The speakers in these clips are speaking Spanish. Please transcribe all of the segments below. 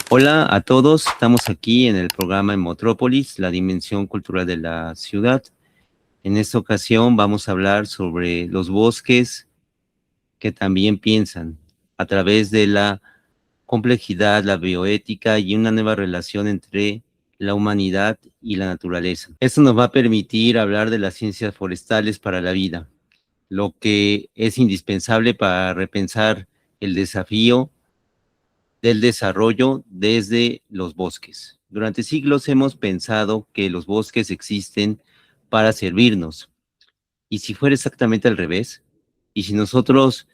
Hola a todos, estamos aquí en el programa en Metrópolis, la dimensión cultural de la ciudad. En esta ocasión vamos a hablar sobre los bosques que también piensan a través de la complejidad, la bioética y una nueva relación entre la humanidad y la naturaleza. Esto nos va a permitir hablar de las ciencias forestales para la vida, lo que es indispensable para repensar el desafío del desarrollo desde los bosques. Durante siglos hemos pensado que los bosques existen para servirnos. ¿Y si fuera exactamente al revés? ¿Y si nosotros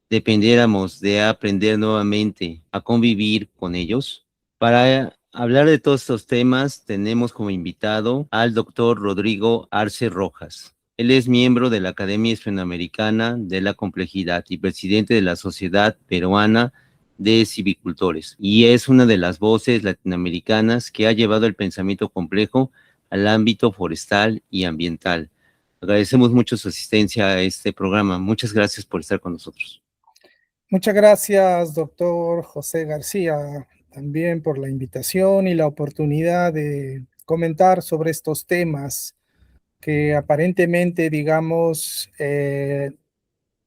dependiéramos de aprender nuevamente a convivir con ellos? Para hablar de todos estos temas, tenemos como invitado al doctor Rodrigo Arce Rojas. Él es miembro de la Academia Hispanoamericana de la Complejidad y presidente de la Sociedad Peruana de Civicultores. Y es una de las voces latinoamericanas que ha llevado el pensamiento complejo al ámbito forestal y ambiental. Agradecemos mucho su asistencia a este programa. Muchas gracias por estar con nosotros. Muchas gracias, doctor José García, también por la invitación y la oportunidad de comentar sobre estos temas que aparentemente, digamos,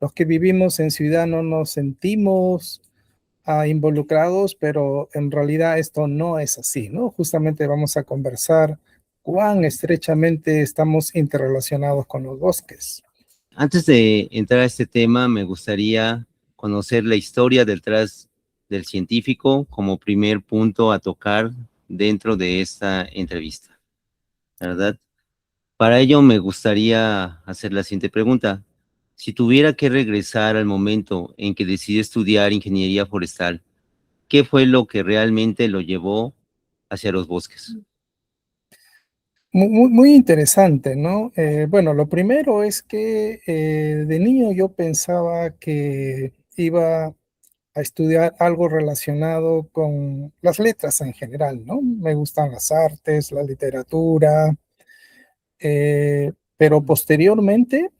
los que vivimos en ciudad no nos sentimos involucrados, pero en realidad esto no es así, ¿no? Justamente vamos a conversar cuán estrechamente estamos interrelacionados con los bosques. Antes de entrar a este tema, me gustaría conocer la historia detrás del científico como primer punto a tocar dentro de esta entrevista, ¿verdad? Para ello me gustaría hacer la siguiente pregunta. Si tuviera que regresar al momento en que decidí estudiar ingeniería forestal, ¿qué fue lo que realmente lo llevó hacia los bosques? Muy interesante, ¿no? Bueno, lo primero es que de niño yo pensaba que iba a estudiar algo relacionado con las letras en general, ¿no? Me gustan las artes, la literatura, pero posteriormente,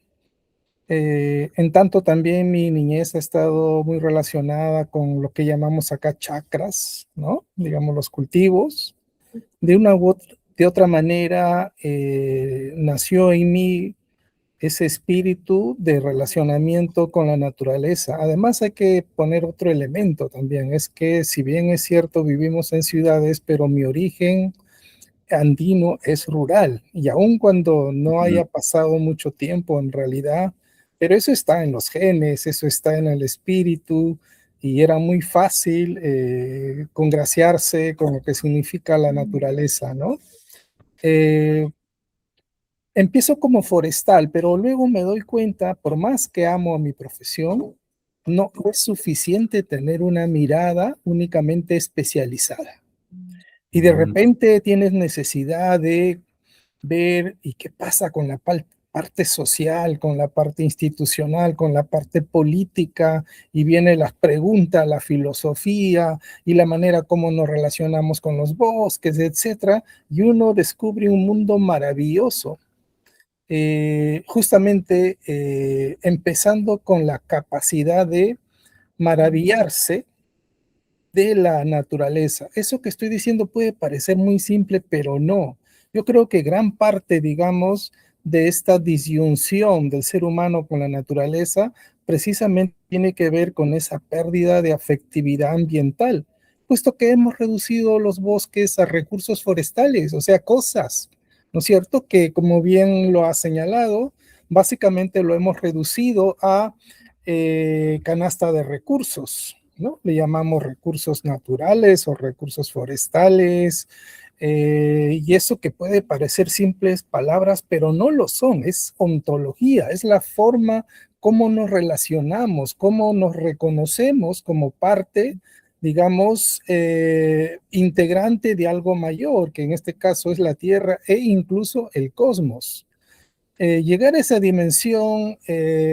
en tanto también mi niñez ha estado muy relacionada con lo que llamamos acá chakras, ¿no? Digamos los cultivos. De una u otra, de otra manera, nació en mí ese espíritu de relacionamiento con la naturaleza. Además, hay que poner otro elemento también, es que si bien es cierto, vivimos en ciudades, pero mi origen andino es rural, y aun cuando no haya pasado mucho tiempo en realidad, pero eso está en los genes, eso está en el espíritu, y era muy fácil congraciarse con lo que significa la naturaleza, ¿no? Eh, Empiezo como forestal, pero luego me doy cuenta, por más que amo a mi profesión, no es suficiente tener una mirada únicamente especializada. Y de repente tienes necesidad de ver y qué pasa con la parte social, con la parte institucional, con la parte política, y vienen las preguntas, la filosofía y la manera como nos relacionamos con los bosques, etcétera, y uno descubre un mundo maravilloso. Justamente empezando con la capacidad de maravillarse de la naturaleza. Eso que estoy diciendo puede parecer muy simple, pero no. Yo creo que gran parte, digamos, de esta disyunción del ser humano con la naturaleza precisamente tiene que ver con esa pérdida de afectividad ambiental, puesto que hemos reducido los bosques a recursos forestales, o sea, cosas, ¿no es cierto? Que como bien lo ha señalado, básicamente lo hemos reducido a canasta de recursos, ¿no? Le llamamos recursos naturales o recursos forestales, y eso que puede parecer simples palabras, pero no lo son, es ontología, es la forma cómo nos relacionamos, cómo nos reconocemos como parte, digamos, integrante de algo mayor, que en este caso es la Tierra e incluso el cosmos. Llegar a esa dimensión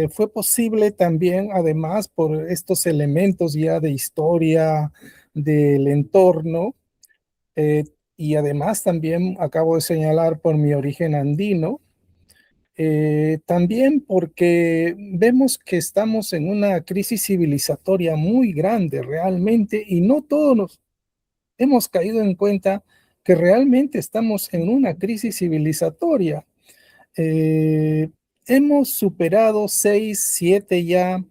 fue posible también, además, por estos elementos ya de historia del entorno, eh, y además también acabo de señalar por mi origen andino, también porque vemos que estamos en una crisis civilizatoria muy grande realmente, y no todos hemos caído en cuenta que realmente estamos en una crisis civilizatoria. Hemos superado 6, 7 ya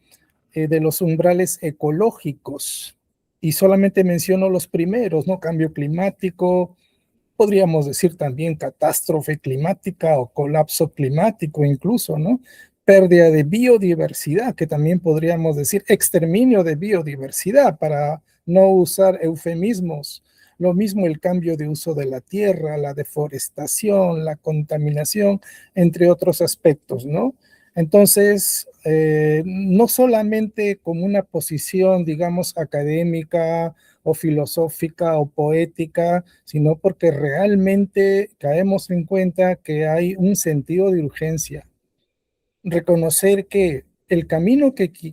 de los umbrales ecológicos, y solamente menciono los primeros, ¿no? Cambio climático, podríamos decir también catástrofe climática o colapso climático incluso, ¿no? Pérdida de biodiversidad, que también podríamos decir exterminio de biodiversidad, para no usar eufemismos. Lo mismo el cambio de uso de la tierra, la deforestación, la contaminación, entre otros aspectos, ¿no? Entonces, no solamente como una posición, digamos, académica o filosófica o poética, sino porque realmente caemos en cuenta que hay un sentido de urgencia. Reconocer que el camino que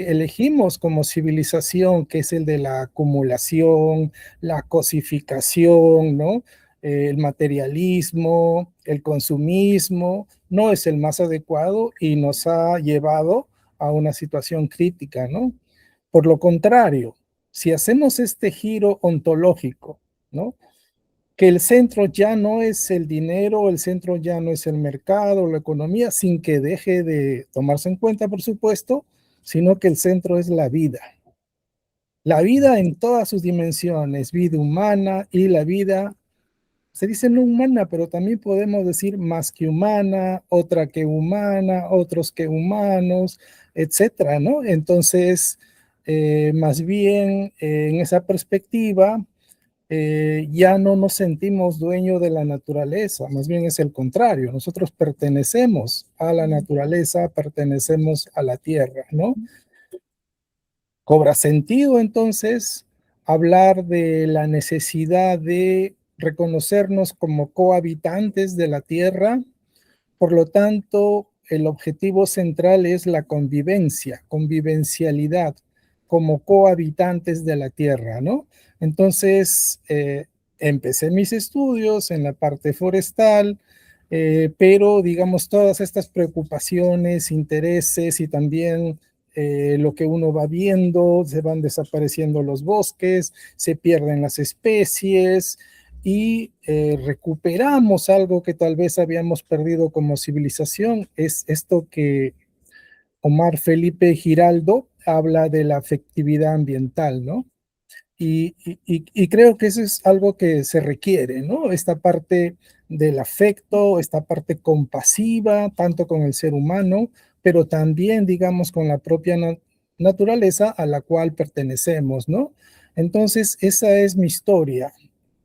elegimos como civilización, que es el de la acumulación, la cosificación, ¿no? El materialismo, el consumismo, no es el más adecuado y nos ha llevado a una situación crítica, ¿no? Por lo contrario, si hacemos este giro ontológico, ¿no? Que el centro ya no es el dinero, el centro ya no es el mercado, la economía, sin que deje de tomarse en cuenta, por supuesto, sino que el centro es la vida. La vida en todas sus dimensiones, vida humana y la vida, se dice no humana, pero también podemos decir más que humana, otra que humana, otros que humanos, etcétera, ¿no? Entonces, más bien en esa perspectiva, ya no nos sentimos dueños de la naturaleza, más bien es el contrario, nosotros pertenecemos a la naturaleza, pertenecemos a la tierra, ¿no? Cobra sentido entonces hablar de la necesidad de reconocernos como cohabitantes de la tierra. Por lo tanto, el objetivo central es la convivencia, convivencialidad, como cohabitantes de la tierra, ¿no? Entonces, empecé mis estudios en la parte forestal, pero digamos, todas estas preocupaciones, intereses y también lo que uno va viendo, se van desapareciendo los bosques, se pierden las especies, y recuperamos algo que tal vez habíamos perdido como civilización, es esto que Omar Felipe Giraldo habla de la afectividad ambiental, ¿no? Y creo que eso es algo que se requiere, ¿no? Esta parte del afecto, esta parte compasiva, tanto con el ser humano, pero también, digamos, con la propia naturaleza a la cual pertenecemos, ¿no? Entonces, esa es mi historia,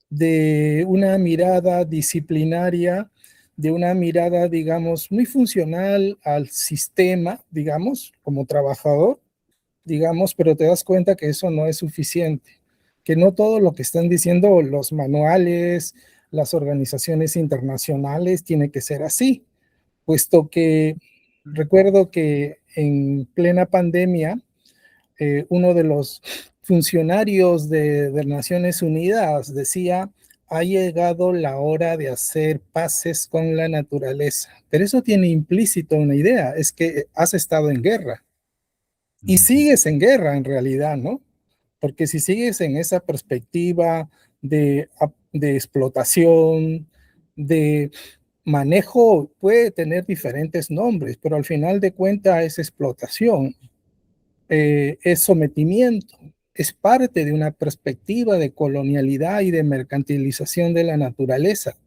de una mirada disciplinaria, de una mirada, digamos, muy funcional al sistema, digamos, como trabajador, digamos, pero te das cuenta que eso no es suficiente, que no todo lo que están diciendo los manuales, las organizaciones internacionales tiene que ser así, puesto que recuerdo que en plena pandemia, uno de los funcionarios de Naciones Unidas decía, ha llegado la hora de hacer paces con la naturaleza. Pero eso tiene implícito una idea, es que has estado en guerra y sigues en guerra en realidad, ¿no? Porque si sigues en esa perspectiva de explotación, de manejo, puede tener diferentes nombres, pero al final de cuentas es explotación, es sometimiento, es parte de una perspectiva de colonialidad y de mercantilización de la naturaleza,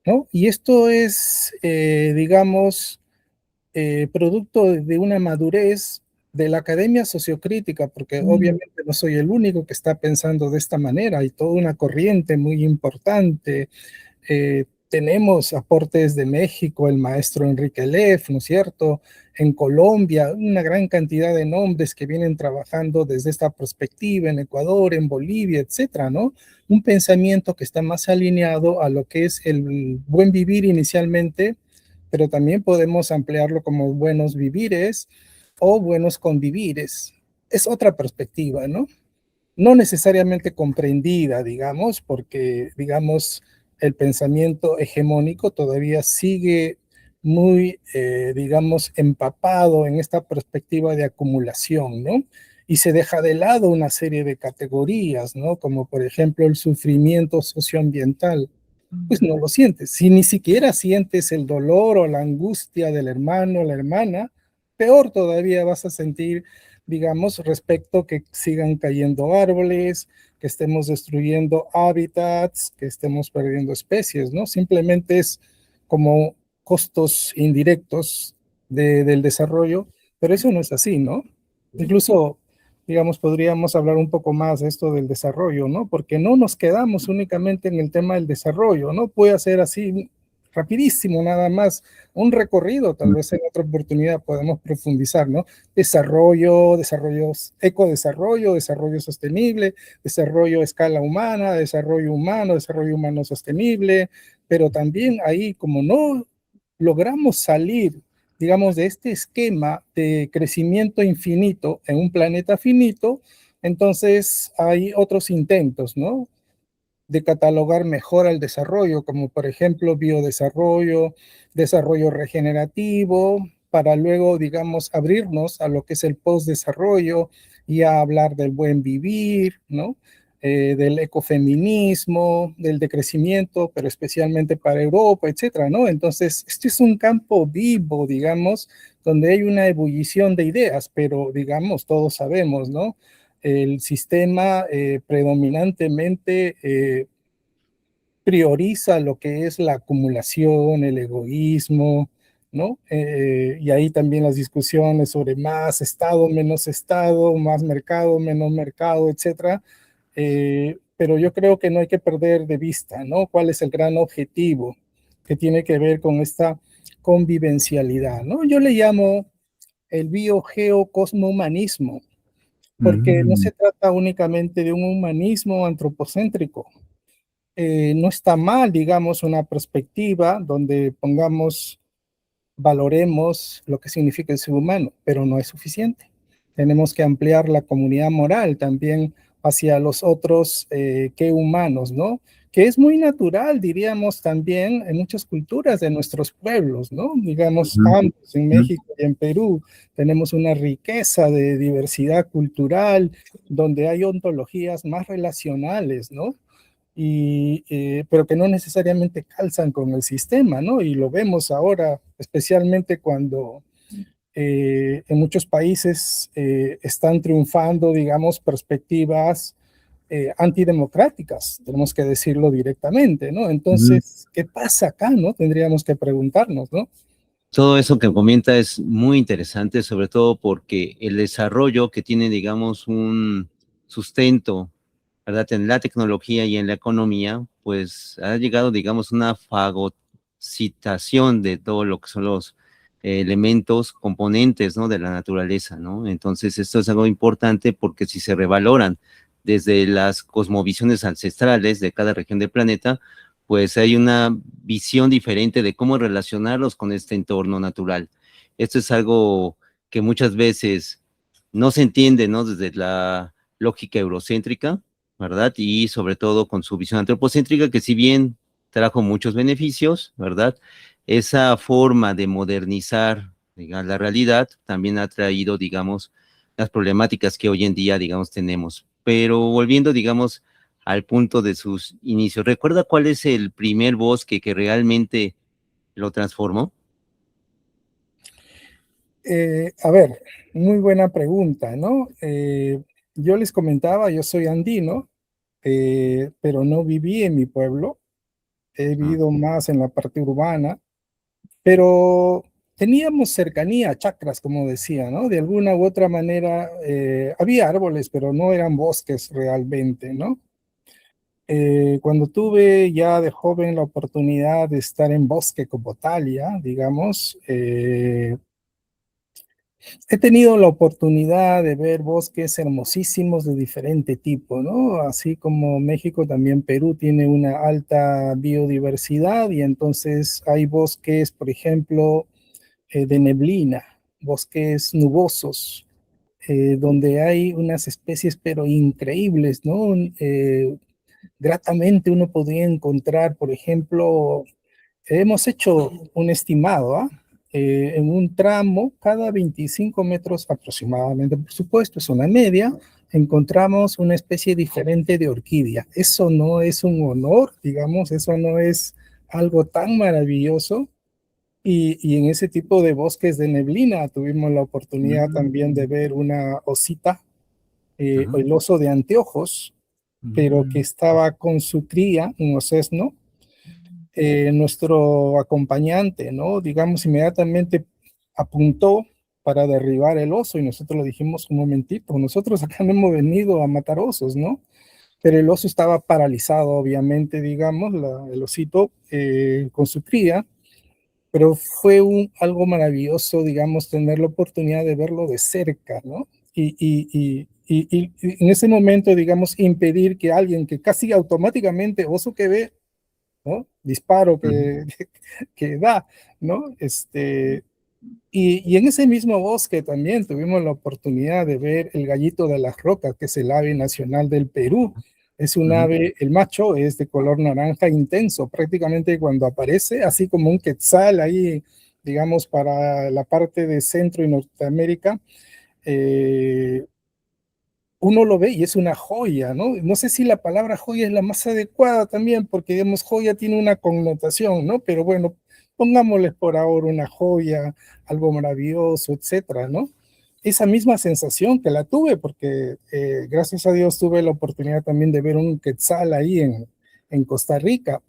¿no? Y esto es, digamos, producto de una madurez de la academia sociocrítica, porque obviamente no soy el único que está pensando de esta manera, hay toda una corriente muy importante. Tenemos aportes de México, el maestro Enrique Leff, ¿no es cierto? En Colombia, una gran cantidad de nombres que vienen trabajando desde esta perspectiva, en Ecuador, en Bolivia, etcétera, ¿no? Un pensamiento que está más alineado a lo que es el buen vivir inicialmente, pero también podemos ampliarlo como buenos vivires o buenos convivires. Es otra perspectiva, ¿no? No necesariamente comprendida, digamos, porque, digamos, el pensamiento hegemónico todavía sigue muy, digamos, empapado en esta perspectiva de acumulación, ¿no? y se deja de lado una serie de categorías, ¿no? Como por ejemplo el sufrimiento socioambiental, pues no lo sientes. Si ni siquiera sientes el dolor o la angustia del hermano o la hermana, peor todavía vas a sentir, digamos, respecto que sigan cayendo árboles, que estemos destruyendo hábitats, que estemos perdiendo especies, ¿no? Simplemente es como costos indirectos del desarrollo, pero eso no es así, ¿no? Incluso, digamos, podríamos hablar un poco más de esto del desarrollo, ¿no? Porque no nos quedamos únicamente en el tema del desarrollo, ¿no? Puede ser así rapidísimo, nada más, un recorrido, tal vez en otra oportunidad podemos profundizar, ¿no? Desarrollo, ecodesarrollo, desarrollo sostenible, desarrollo a escala humana, desarrollo humano sostenible, pero también ahí, como no logramos salir, digamos, de este esquema de crecimiento infinito en un planeta finito, entonces hay otros intentos, ¿no? De catalogar mejor al desarrollo, como por ejemplo biodesarrollo, desarrollo regenerativo, para luego, digamos, abrirnos a lo que es el postdesarrollo y a hablar del buen vivir, ¿no? Del ecofeminismo, del decrecimiento, pero especialmente para Europa, etcétera, ¿no? Entonces, este es un campo vivo, digamos, donde hay una ebullición de ideas, pero, digamos, todos sabemos, ¿no? El sistema predominantemente prioriza lo que es la acumulación, el egoísmo, ¿no? Y ahí también las discusiones sobre más Estado, más mercado, menos mercado, etcétera. Pero yo creo que no hay que perder de vista, ¿no? ¿Cuál es el gran objetivo que tiene que ver con esta convivencialidad, ¿no? Yo le llamo el biogeocosmohumanismo, porque no se trata únicamente de un humanismo antropocéntrico. No está mal, digamos, una perspectiva donde pongamos, valoremos lo que significa el ser humano, pero no es suficiente. Tenemos que ampliar la comunidad moral también hacia los otros que humanos, ¿no? Que es muy natural, diríamos también, en muchas culturas de nuestros pueblos, ¿no? Digamos, ambos, en México y en Perú, tenemos una riqueza de diversidad cultural, donde hay ontologías más relacionales, ¿no? Pero que no necesariamente calzan con el sistema, ¿no? Y lo vemos ahora, especialmente cuando en muchos países están triunfando, digamos, perspectivas antidemocráticas, tenemos que decirlo directamente, ¿no? Entonces, ¿qué pasa acá, no? Tendríamos que preguntarnos, ¿no? Todo eso que comenta es muy interesante, sobre todo porque el desarrollo que tiene, digamos, un sustento, ¿verdad? En la tecnología y en la economía, pues ha llegado, digamos, una fagocitación de todo lo que son los elementos, componentes, ¿no? De la naturaleza, ¿no? Entonces, esto es algo importante porque si se revaloran desde las cosmovisiones ancestrales de cada región del planeta, pues hay una visión diferente de cómo relacionarlos con este entorno natural. Esto es algo que muchas veces no se entiende, ¿no? Desde la lógica eurocéntrica, ¿verdad? Y sobre todo con su visión antropocéntrica, que si bien trajo muchos beneficios, ¿verdad? Esa forma de modernizar, digamos, la realidad también ha traído, digamos, las problemáticas que hoy en día, digamos, tenemos. Pero volviendo, digamos, al punto de sus inicios, ¿recuerda cuál es el primer bosque que realmente lo transformó? A ver, muy buena pregunta, ¿no? Yo les comentaba, yo soy andino, pero no viví en mi pueblo, he Ah, vivido más en la parte urbana, pero teníamos cercanía a chacras, como decía, ¿no? De alguna u otra manera, había árboles, pero no eran bosques realmente, ¿no? Cuando tuve ya de joven la oportunidad de estar en bosque como tal, ya, digamos, he tenido la oportunidad de ver bosques hermosísimos de diferente tipo, ¿no? Así como México, también Perú tiene una alta biodiversidad y entonces hay bosques, por ejemplo, de neblina, bosques nubosos, donde hay unas especies pero increíbles, ¿no? Gratamente uno podría encontrar, por ejemplo, hemos hecho un estimado, ¿ah? en un tramo, cada 25 metros aproximadamente, por supuesto, es una media, encontramos una especie diferente de orquídea. Eso no es un honor, digamos, eso no es algo tan maravilloso. Y en ese tipo de bosques de neblina tuvimos la oportunidad también de ver una osita, el oso de anteojos, pero que estaba con su cría, un osesno, nuestro acompañante, ¿no? Digamos, inmediatamente apuntó para derribar el oso y nosotros le dijimos, un momentito, nosotros acá no hemos venido a matar osos, ¿no? Pero el oso estaba paralizado, obviamente, digamos, el osito con su cría, pero fue algo maravilloso, digamos, tener la oportunidad de verlo de cerca, ¿no? Y en ese momento, digamos, impedir que alguien que casi automáticamente, oso que ve, ¿no? Disparo que da, ¿no? Y en ese mismo bosque también tuvimos la oportunidad de ver el gallito de las rocas, que es el ave nacional del Perú. Es un ave, el macho es de color naranja intenso, prácticamente cuando aparece, así como un quetzal ahí, digamos, para la parte de Centro y Norteamérica, eh, uno lo ve y es una joya, ¿no? No sé si la palabra joya es la más adecuada también, porque digamos, joya tiene una connotación, ¿no? Pero bueno, pongámosle por ahora una joya, algo maravilloso, etcétera, ¿no? Esa misma sensación que la tuve, porque gracias a Dios tuve la oportunidad también de ver un quetzal ahí en Costa Rica.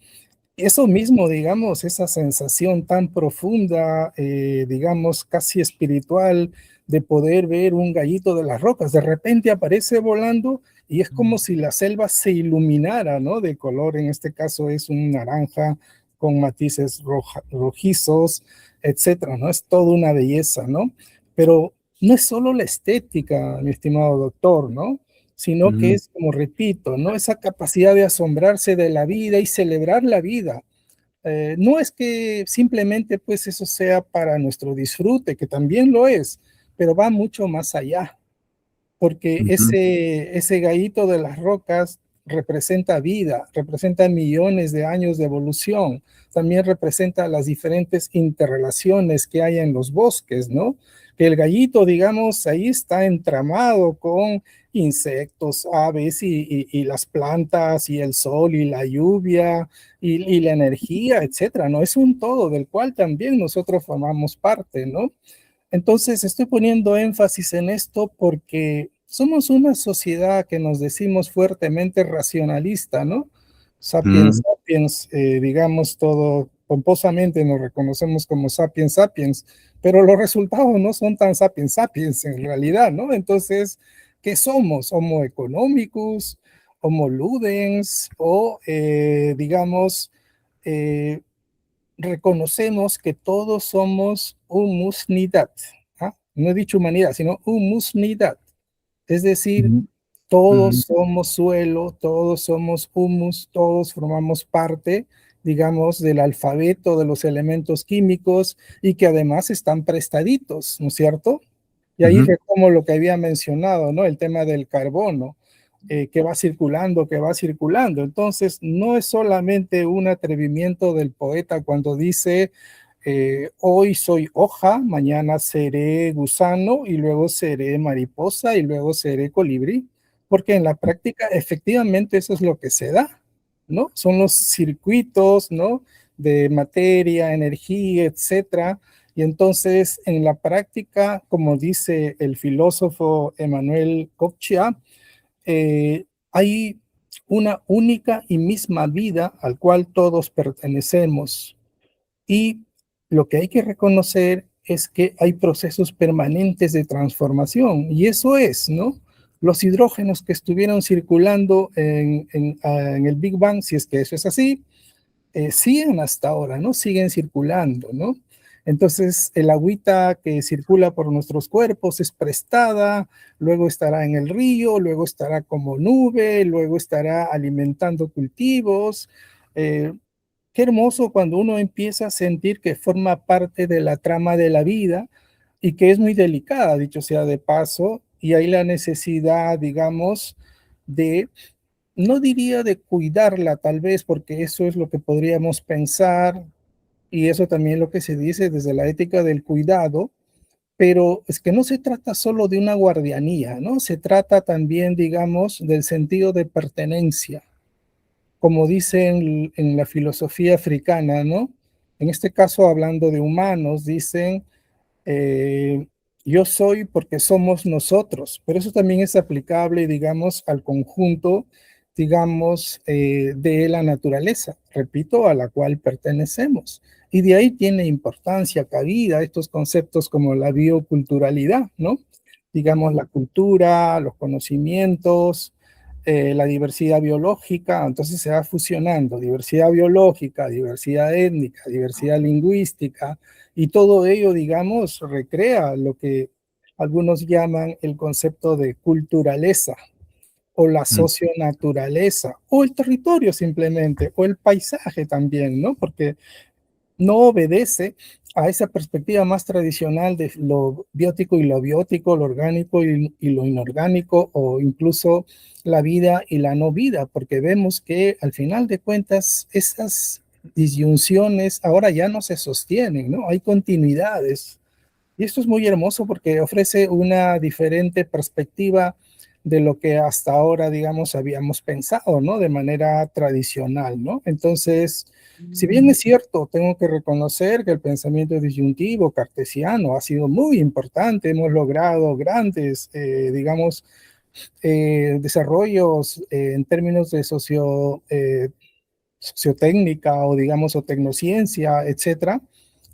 Eso mismo, digamos, esa sensación tan profunda, digamos, casi espiritual, de poder ver un gallito de las rocas, de repente aparece volando y es como si la selva se iluminara, ¿no? De color, en este caso es un naranja con matices rojizos, etcétera, ¿no? Es toda una belleza, ¿no? Pero no es solo la estética, mi estimado doctor, ¿no? Sino que es, como repito, ¿no? Esa capacidad de asombrarse de la vida y celebrar la vida. No es que simplemente pues eso sea para nuestro disfrute, que también lo es, pero va mucho más allá, porque ese gallito de las rocas representa vida, representa millones de años de evolución, también representa las diferentes interrelaciones que hay en los bosques, ¿no? Que el gallito, digamos, ahí está entramado con insectos, aves y las plantas y el sol y la lluvia y la energía, etcétera, ¿no? Es un todo del cual también nosotros formamos parte, ¿no? Entonces, estoy poniendo énfasis en esto porque somos una sociedad que nos decimos fuertemente racionalista, ¿no? Sapiens, sapiens, digamos todo pomposamente nos reconocemos como sapiens, sapiens, pero los resultados no son tan sapiens, sapiens en realidad, ¿no? Entonces, ¿qué somos? ¿Homo economicus, homo ludens o, digamos, eh, reconocemos que todos somos humusnidad? ¿Ah? No he dicho humanidad, sino humusnidad. Es decir, todos somos suelo, todos somos humus, todos formamos parte, digamos, del alfabeto de los elementos químicos y que además están prestaditos, ¿no es cierto? Y ahí retomo lo que había mencionado, ¿no? El tema del carbono, que va circulando, que va circulando. Entonces, no es solamente un atrevimiento del poeta cuando dice, hoy soy hoja, mañana seré gusano y luego seré mariposa y luego seré colibrí, porque en la práctica efectivamente eso es lo que se da, ¿no? Son los circuitos, ¿no? De materia, energía, etcétera. Y entonces, en la práctica, como dice el filósofo Emmanuel Copcia, hay una única y misma vida al cual todos pertenecemos. Y lo que hay que reconocer es que hay procesos permanentes de transformación. Y eso es, ¿no? Los hidrógenos que estuvieron circulando en el Big Bang, si es que eso es así, siguen hasta ahora, ¿no? Siguen circulando, ¿no? Entonces, el agüita que circula por nuestros cuerpos es prestada, luego estará en el río, luego estará como nube, luego estará alimentando cultivos. Eh, Qué hermoso cuando uno empieza a sentir que forma parte de la trama de la vida y que es muy delicada, dicho sea de paso, y hay la necesidad, digamos, de no diría de cuidarla tal vez, porque eso es lo que podríamos pensar, y eso también es lo que se dice desde la ética del cuidado, pero es que no se trata solo de una guardianía, ¿no? Se trata también, digamos, del sentido de pertenencia, como dicen en la filosofía africana, ¿no? En este caso, hablando de humanos, dicen eh, yo soy porque somos nosotros, pero eso también es aplicable, digamos, al conjunto, digamos, de la naturaleza, repito, a la cual pertenecemos. Y de ahí tiene importancia, cabida, estos conceptos como la bioculturalidad, ¿no? Digamos, la cultura, los conocimientos, la diversidad biológica, entonces se va fusionando diversidad biológica, diversidad étnica, diversidad lingüística, y todo ello, digamos, recrea lo que algunos llaman el concepto de culturaleza o la socionaturaleza o el territorio simplemente o el paisaje también, ¿no? Porque no obedece a esa perspectiva más tradicional de lo biótico y lo biótico, lo orgánico y lo inorgánico, o incluso la vida y la no vida, porque vemos que al final de cuentas esas disyunciones ahora ya no se sostienen, ¿no? Hay continuidades. Y esto es muy hermoso porque ofrece una diferente perspectiva de lo que hasta ahora, digamos, habíamos pensado, ¿no? De manera tradicional, ¿no? Entonces, si bien es cierto, tengo que reconocer que el pensamiento disyuntivo cartesiano ha sido muy importante, hemos logrado grandes, digamos, desarrollos en términos de sociotécnica o digamos o tecnociencia, etcétera.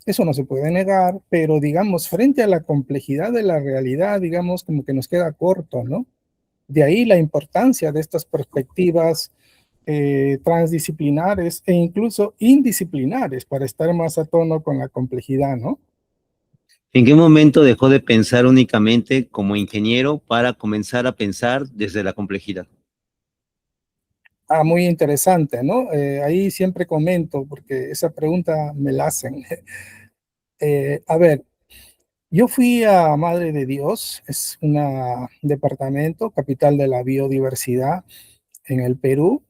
Eso no se puede negar, pero digamos, frente a la complejidad de la realidad, digamos, como que nos queda corto, ¿no? De ahí la importancia de estas perspectivas transdisciplinares e incluso indisciplinares para estar más a tono con la complejidad, ¿no? ¿En qué momento dejó de pensar únicamente como ingeniero para comenzar a pensar desde la complejidad? Ah, muy interesante, ¿no? Ahí siempre comento, porque esa pregunta me la hacen. A ver, yo fui a Madre de Dios, es un departamento, capital de la biodiversidad en el Perú,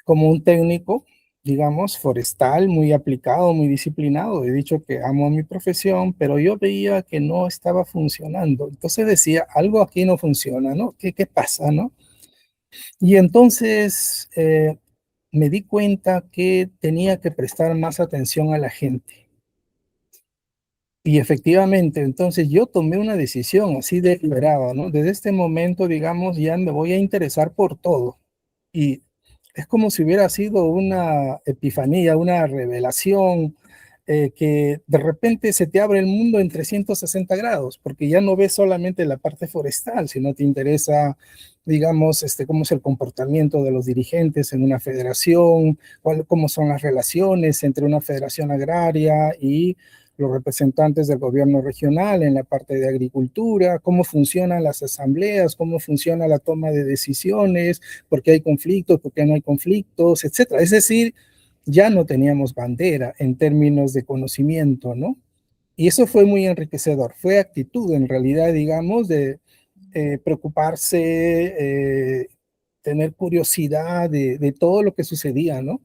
como un técnico, digamos, forestal, muy aplicado, muy disciplinado. He dicho que amo a mi profesión, pero yo veía que no estaba funcionando. Entonces decía, algo aquí no funciona, ¿no? ¿Qué pasa, no? Y entonces me di cuenta que tenía que prestar más atención a la gente. Y efectivamente, entonces yo tomé una decisión así deliberada, ¿no? Desde este momento, digamos, ya me voy a interesar por todo. Y es como si hubiera sido una epifanía, una revelación, que de repente se te abre el mundo en 360 grados, porque ya no ves solamente la parte forestal, sino te interesa, digamos, cómo es el comportamiento de los dirigentes en una federación, cómo son las relaciones entre una federación agraria y los representantes del gobierno regional en la parte de agricultura, cómo funcionan las asambleas, cómo funciona la toma de decisiones, por qué hay conflictos, por qué no hay conflictos, etcétera. Es decir, ya no teníamos bandera en términos de conocimiento, ¿no? Y eso fue muy enriquecedor. Fue actitud, en realidad, digamos, de preocuparse, tener curiosidad de todo lo que sucedía, ¿no?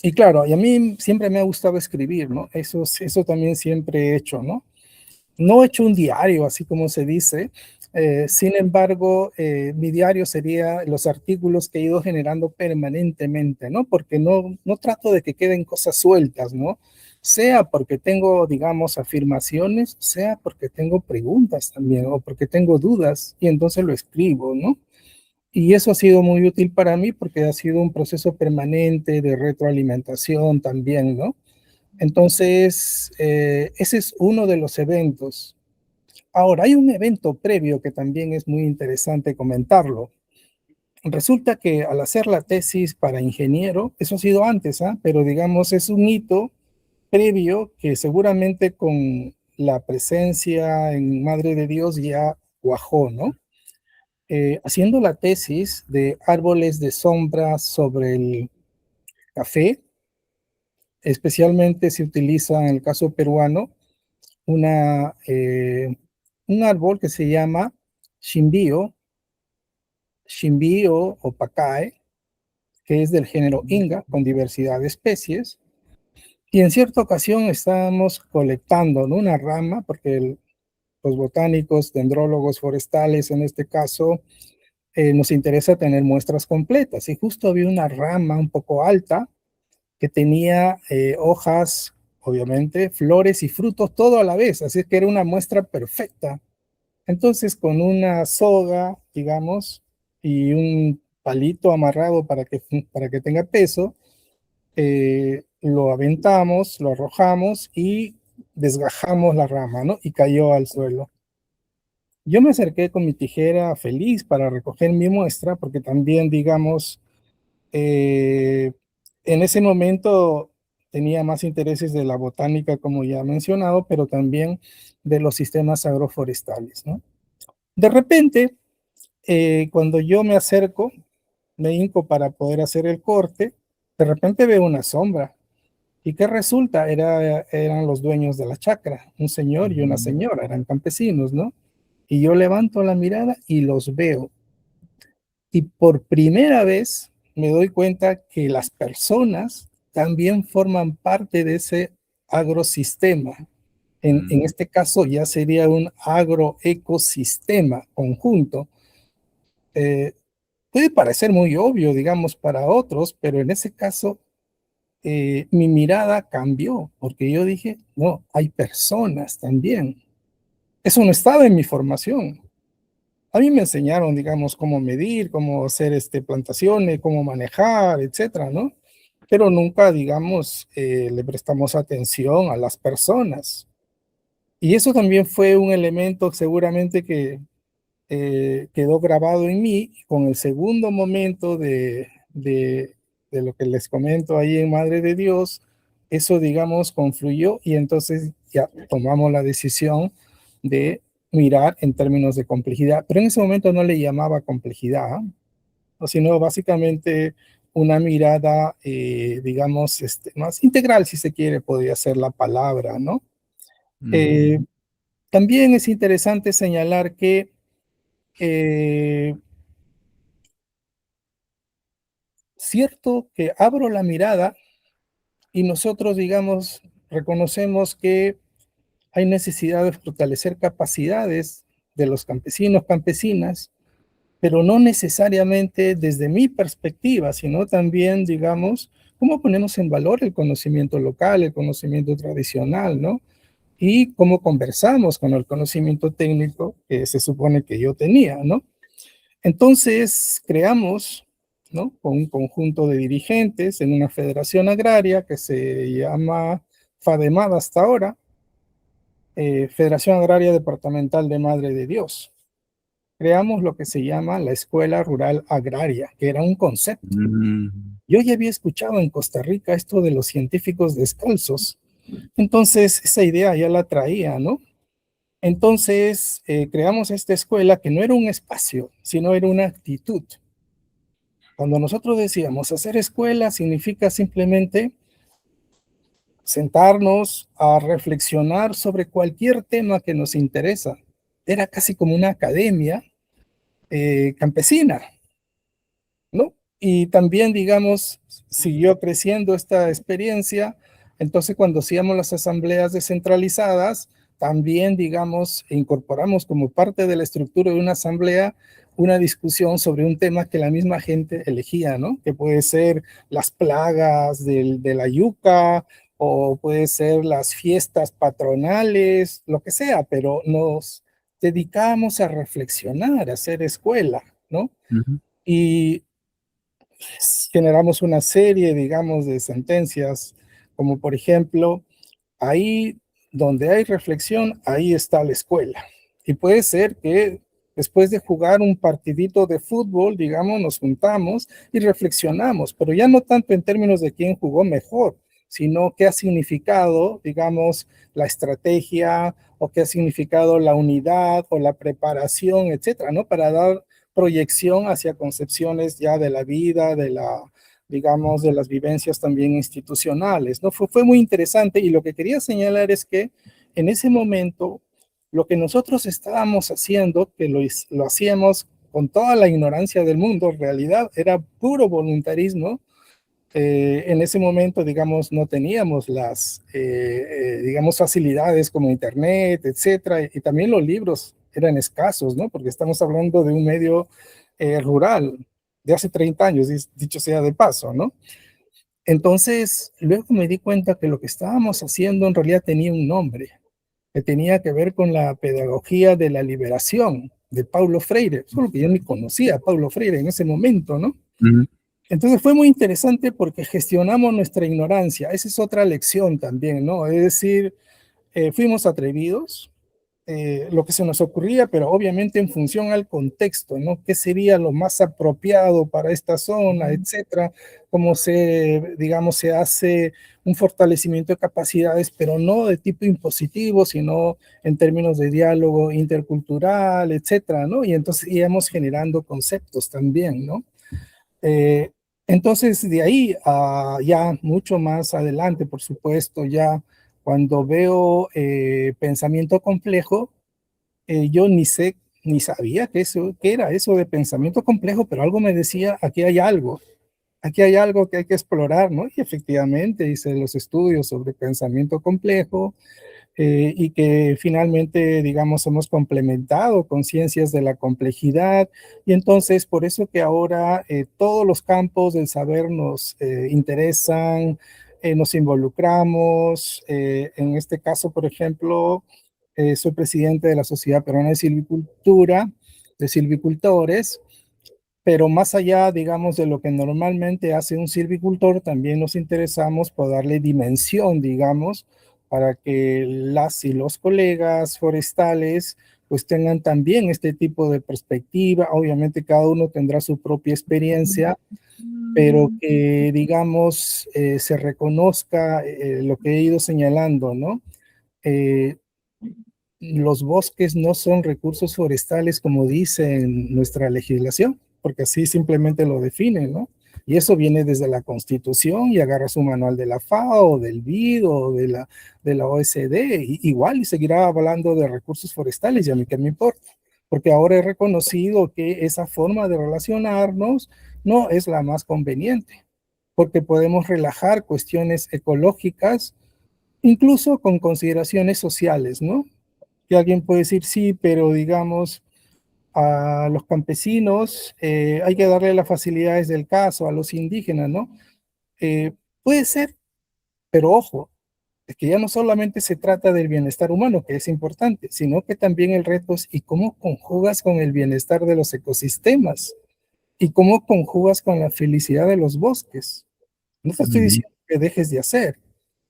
Y claro, y a mí siempre me ha gustado escribir, ¿no? Eso también siempre he hecho, ¿no? No he hecho un diario, así como se dice. Sin embargo, mi diario sería los artículos que he ido generando permanentemente, ¿no? Porque no trato de que queden cosas sueltas, ¿no? Sea porque tengo, digamos, afirmaciones, sea porque tengo preguntas también, o porque tengo dudas, y entonces lo escribo, ¿no? Y eso ha sido muy útil para mí porque ha sido un proceso permanente de retroalimentación también, ¿no? Entonces, ese es uno de los eventos. Ahora, hay un evento previo que también es muy interesante comentarlo. Resulta que al hacer la tesis para ingeniero, eso ha sido antes, ¿ah? Pero digamos, es un hito previo que seguramente con la presencia en Madre de Dios ya cuajó, ¿no? Haciendo la tesis de árboles de sombra sobre el café, especialmente se utiliza en el caso peruano una, un árbol que se llama Shimbio, Shimbio o Pacae, que es del género Inga, con diversidad de especies, Y en cierta ocasión estábamos colectando, ¿no?, una rama, porque los botánicos, dendrólogos forestales en este caso, nos interesa tener muestras completas. Y justo había una rama un poco alta que tenía hojas, obviamente, flores y frutos todo a la vez, así que era una muestra perfecta. Entonces, con una soga, digamos, y un palito amarrado para que tenga peso, lo aventamos, lo arrojamos y desgajamos la rama, ¿no? Y cayó al suelo. Yo me acerqué con mi tijera feliz para recoger mi muestra, porque también, digamos, eh, en ese momento tenía más intereses de la botánica, como ya he mencionado, pero también de los sistemas agroforestales, ¿no? De repente, cuando yo me acerco, me hinco para poder hacer el corte, de repente veo una sombra. ¿Y qué resulta? Eran los dueños de la chacra, un señor y una Mm. señora, eran campesinos, ¿no? Y yo levanto la mirada y los veo. Y por primera vez me doy cuenta que las personas también forman parte de ese agrosistema. En Mm. este caso ya sería un agroecosistema conjunto. Eh, Puede parecer muy obvio, digamos, para otros, pero en ese caso mi mirada cambió, porque yo dije, no, hay personas también. Eso no estaba en mi formación. A mí me enseñaron, digamos, cómo medir, cómo hacer plantaciones, cómo manejar, etcétera, ¿no? Pero nunca, digamos, le prestamos atención a las personas. Y eso también fue un elemento seguramente que quedó grabado en mí con el segundo momento de lo que les comento ahí en Madre de Dios. Eso, digamos, confluyó y entonces ya tomamos la decisión de mirar en términos de complejidad, pero en ese momento no le llamaba complejidad, sino básicamente una mirada, digamos, más integral, si se quiere, podría ser la palabra, ¿no? Eh, Mm. También es interesante señalar que eh, cierto que abro la mirada y nosotros, digamos, reconocemos que hay necesidad de fortalecer capacidades de los campesinos, campesinas, pero no necesariamente desde mi perspectiva, sino también, digamos, cómo ponemos en valor el conocimiento local, el conocimiento tradicional, ¿no? Y cómo conversamos con el conocimiento técnico que se supone que yo tenía, ¿no? Entonces creamos, ¿no?, con un conjunto de dirigentes en una federación agraria que se llama FADEMAD hasta ahora, Federación Agraria Departamental de Madre de Dios. Creamos lo que se llama la Escuela Rural Agraria, que era un concepto. Mm. Yo ya había escuchado en Costa Rica esto de los científicos descalzos, entonces esa idea ya la traía, ¿no? Entonces creamos esta escuela que no era un espacio, sino era una actitud. Cuando nosotros decíamos hacer escuela significa simplemente sentarnos a reflexionar sobre cualquier tema que nos interesa. Era casi como una academia campesina, ¿no? Y también, digamos, siguió creciendo esta experiencia. Entonces, cuando hacíamos las asambleas descentralizadas, también, digamos, incorporamos como parte de la estructura de una asamblea una discusión sobre un tema que la misma gente elegía, ¿no? Que puede ser las plagas de la yuca o puede ser las fiestas patronales, lo que sea, pero nos dedicamos a reflexionar, a hacer escuela, ¿no? Ujú. Y generamos una serie, digamos, de sentencias, como por ejemplo, ahí donde hay reflexión, ahí está la escuela. Y puede ser que después de jugar un partidito de fútbol, digamos, nos juntamos y reflexionamos, pero ya no tanto en términos de quién jugó mejor, sino qué ha significado, digamos, la estrategia o qué ha significado la unidad o la preparación, etcétera, ¿no? Para dar proyección hacia concepciones ya de la vida, de la, digamos, de las vivencias también institucionales, ¿no? Fue muy interesante y lo que quería señalar es que en ese momento lo que nosotros estábamos haciendo, que lo hacíamos con toda la ignorancia del mundo, en realidad era puro voluntarismo, En ese momento, digamos, no teníamos las, digamos, facilidades como internet, etcétera, y también los libros eran escasos, ¿no? Porque estamos hablando de un medio rural de hace 30 años, dicho sea de paso, ¿no? Entonces, luego me di cuenta que lo que estábamos haciendo en realidad tenía un nombre, que tenía que ver con la pedagogía de la liberación de Paulo Freire, solo que yo ni conocía a Paulo Freire en ese momento, ¿no? Ujú. Entonces fue muy interesante porque gestionamos nuestra ignorancia. Esa es otra lección también, ¿no? Es decir, fuimos atrevidos, lo que se nos ocurría, pero obviamente en función al contexto, ¿no? ¿Qué sería lo más apropiado para esta zona, etcétera? Cómo se, digamos, se hace un fortalecimiento de capacidades, pero no de tipo impositivo, sino en términos de diálogo intercultural, etcétera, ¿no? Y entonces íbamos generando conceptos también, ¿no? Eh, entonces, de ahí a ya mucho más adelante, por supuesto, ya cuando veo pensamiento complejo, yo ni sé, ni sabía qué era eso de pensamiento complejo, pero algo me decía, aquí hay algo que hay que explorar, ¿no? Y efectivamente hice los estudios sobre pensamiento complejo, y que finalmente, digamos, hemos complementado con ciencias de la complejidad, y entonces por eso que ahora todos los campos del saber nos interesan, nos involucramos, en este caso, por ejemplo, soy presidente de la Sociedad Peruana de Silvicultura, de silvicultores, pero más allá, digamos, de lo que normalmente hace un silvicultor, también nos interesamos por darle dimensión, digamos, para que las y los colegas forestales pues tengan también este tipo de perspectiva. Obviamente cada uno tendrá su propia experiencia, pero que, digamos, se reconozca lo que he ido señalando, ¿no? Eh, los bosques no son recursos forestales como dice en nuestra legislación, porque así simplemente lo definen, ¿no? Y eso viene desde la Constitución y agarra su manual de la FAO, del BID o de la OSD, y igual y seguirá hablando de recursos forestales, y a mí qué me importa, porque ahora he reconocido que esa forma de relacionarnos no es la más conveniente, porque podemos relajar cuestiones ecológicas, incluso con consideraciones sociales, ¿no? Que alguien puede decir, sí, pero digamos, a los campesinos hay que darle las facilidades del caso, a los indígenas, ¿no? Puede ser, pero ojo, es que ya no solamente se trata del bienestar humano, que es importante, sino que también el reto es, ¿y cómo conjugas con el bienestar de los ecosistemas? ¿Y cómo conjugas con la felicidad de los bosques? No te estoy Ujú. diciendo que dejes de hacer,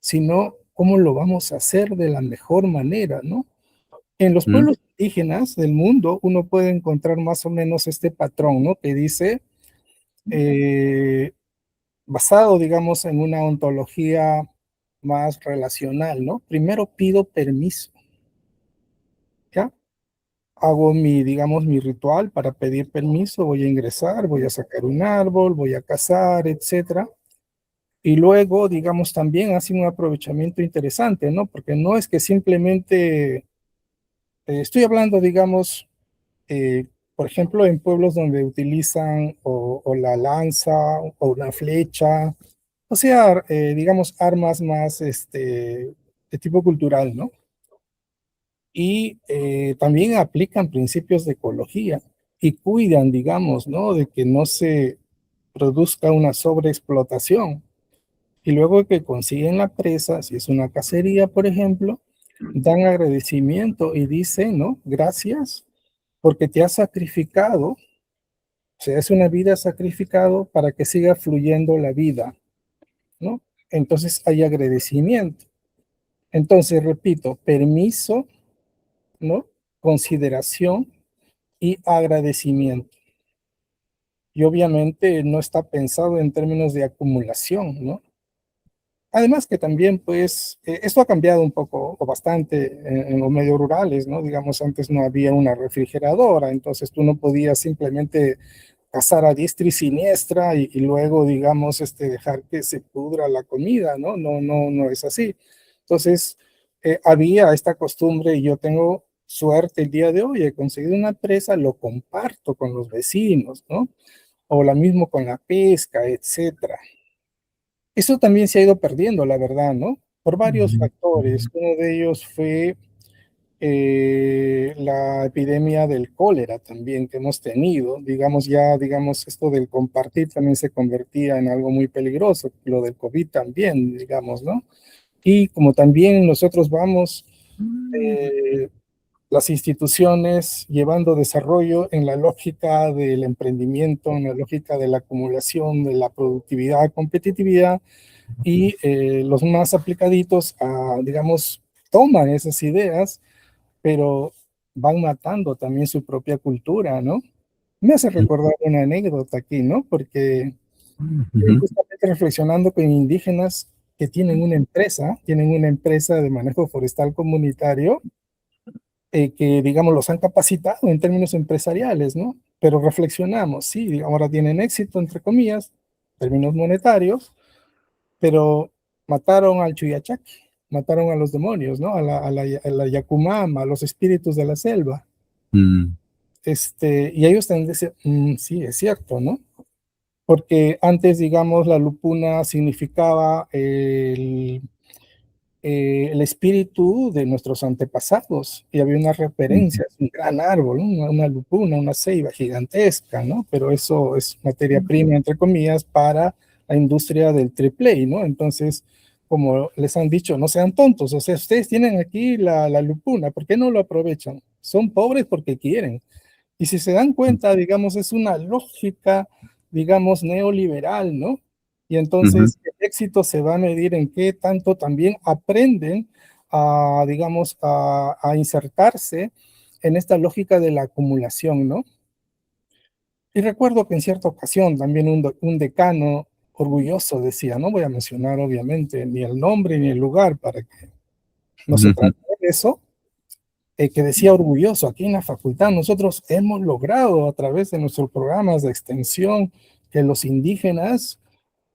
sino cómo lo vamos a hacer de la mejor manera, ¿no? En los Ujú. pueblos indígenas del mundo uno puede encontrar más o menos este patrón, ¿no? Que dice, eh, basado, digamos, en una ontología más relacional, ¿no? Primero pido permiso, ¿ya? Hago mi, digamos, mi ritual para pedir permiso, voy a ingresar, voy a sacar un árbol, voy a cazar, etcétera. Y luego, digamos, también hace un aprovechamiento interesante, ¿no? Porque no es que simplemente, estoy hablando, digamos, eh, por ejemplo, en pueblos donde utilizan o la lanza o una flecha, o sea, digamos, armas más de tipo cultural, ¿no? Y también aplican principios de ecología y cuidan, digamos, ¿no? De que no se produzca una sobreexplotación. Y luego que consiguen la presa, si es una cacería, por ejemplo, dan agradecimiento y dicen, ¿no? Gracias porque te has sacrificado, o sea, es una vida sacrificado para que siga fluyendo la vida, ¿no? Entonces hay agradecimiento. Entonces, repito, permiso, ¿no? Consideración y agradecimiento. Y obviamente no está pensado en términos de acumulación, ¿no? Además que también, pues, esto ha cambiado un poco o bastante en los medios rurales, ¿no? Digamos, antes no había una refrigeradora, entonces tú no podías simplemente cazar a diestra y siniestra y luego, digamos, dejar que se pudra la comida, ¿no? No es así. Entonces, había esta costumbre y yo tengo suerte el día de hoy, he conseguido una presa, lo comparto con los vecinos, ¿no? O la mismo con la pesca, etcétera. Eso también se ha ido perdiendo, la verdad, ¿no? Por varios factores. Uno de ellos fue la epidemia del cólera también que hemos tenido. Digamos, ya, digamos, esto del compartir también se convertía en algo muy peligroso. Lo del COVID también, digamos, ¿no? Y como también nosotros vamos, las instituciones llevando desarrollo en la lógica del emprendimiento, en la lógica de la acumulación, de la productividad, competitividad, y los más aplicaditos, digamos, toman esas ideas, pero van matando también su propia cultura, ¿no? Me hace recordar una anécdota aquí, ¿no? Porque justamente reflexionando con indígenas que tienen una empresa de manejo forestal comunitario, que, digamos, los han capacitado en términos empresariales, ¿no? Pero reflexionamos, sí, ahora tienen éxito, entre comillas, términos monetarios, pero mataron al Chuyachaki, mataron a los demonios, ¿no? A la Yakumama, a los espíritus de la selva. Y ellos también decían, sí, es cierto, ¿no? Porque antes, digamos, la lupuna significaba el espíritu de nuestros antepasados, y había una referencia, un gran árbol, ¿no? Una lupuna, una ceiba gigantesca, ¿no? Pero eso es materia prima, entre comillas, para la industria del triple, ¿no? Entonces, como les han dicho, no sean tontos, o sea, ustedes tienen aquí la lupuna, ¿por qué no lo aprovechan? Son pobres porque quieren. Y si se dan cuenta, digamos, es una lógica, digamos, neoliberal, ¿no? Y entonces el éxito se va a medir en qué tanto también aprenden a, digamos, a insertarse en esta lógica de la acumulación, ¿no? Y recuerdo que en cierta ocasión también un decano orgulloso decía, no voy a mencionar obviamente ni el nombre ni el lugar para que no se trate de eso, que decía orgulloso, aquí en la facultad nosotros hemos logrado a través de nuestros programas de extensión que los indígenas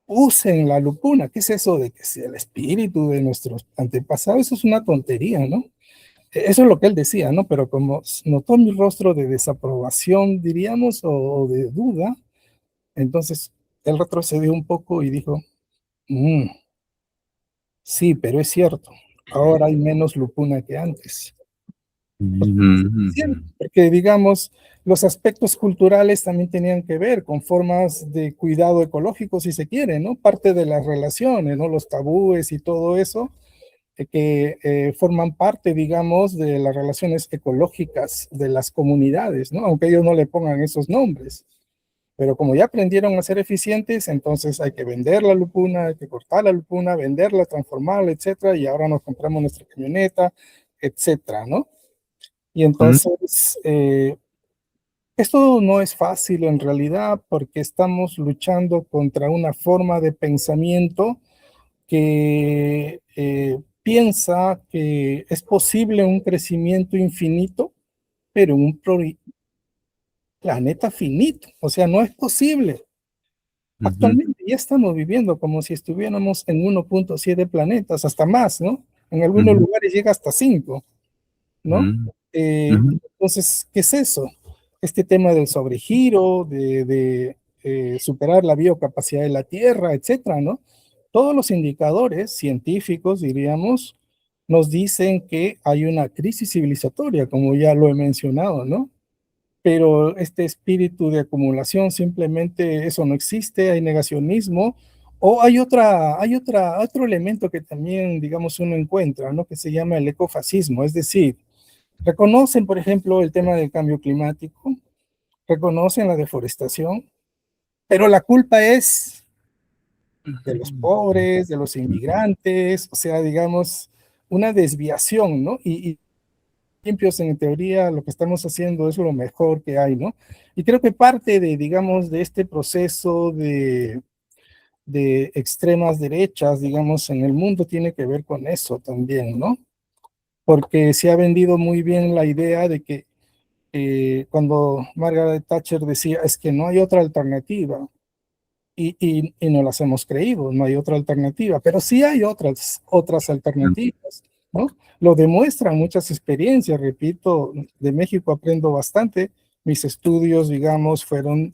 usen la lupuna. ¿Qué es eso de que sea el espíritu de nuestros antepasados? Eso es una tontería, ¿no? Eso es lo que él decía, ¿no? Pero como notó mi rostro de desaprobación, diríamos, o de duda, entonces él retrocedió un poco y dijo, sí, pero es cierto, ahora hay menos lupuna que antes. Porque, digamos, los aspectos culturales también tenían que ver con formas de cuidado ecológico, si se quiere, ¿no? Parte de las relaciones, ¿no? Los tabúes y todo eso, que forman parte, digamos, de las relaciones ecológicas de las comunidades, ¿no? Aunque ellos no le pongan esos nombres. Pero como ya aprendieron a ser eficientes, entonces hay que vender la lupuna, hay que cortar la lupuna, venderla, transformarla, etcétera, y ahora nos compramos nuestra camioneta, etcétera, ¿no? Y entonces, esto no es fácil en realidad porque estamos luchando contra una forma de pensamiento que piensa que es posible un crecimiento infinito, pero en un planeta finito. O sea, no es posible. Actualmente ya estamos viviendo como si estuviéramos en 1.7 planetas, hasta más, ¿no? En algunos lugares llega hasta 5. ¿No? Entonces, ¿qué es eso? Este tema del sobregiro, de superar la biocapacidad de la Tierra, etcétera, ¿no? Todos los indicadores científicos, diríamos, nos dicen que hay una crisis civilizatoria, como ya lo he mencionado, ¿no? Pero este espíritu de acumulación, simplemente eso no existe, hay negacionismo, o otro elemento que también, digamos, uno encuentra, ¿no? Que se llama el ecofascismo, es decir, reconocen, por ejemplo, el tema del cambio climático, reconocen la deforestación, pero la culpa es de los pobres, de los inmigrantes, o sea, digamos, una desviación, ¿no? Y limpios en teoría lo que estamos haciendo es lo mejor que hay, ¿no? Y creo que parte de, digamos, de este proceso de extremas derechas, digamos, en el mundo tiene que ver con eso también, ¿no? Porque se ha vendido muy bien la idea de que cuando Margaret Thatcher decía, es que no hay otra alternativa, y no las hemos creído, no hay otra alternativa, pero sí hay otras alternativas, ¿no? Lo demuestran muchas experiencias, repito, de México aprendo bastante, mis estudios, digamos, fueron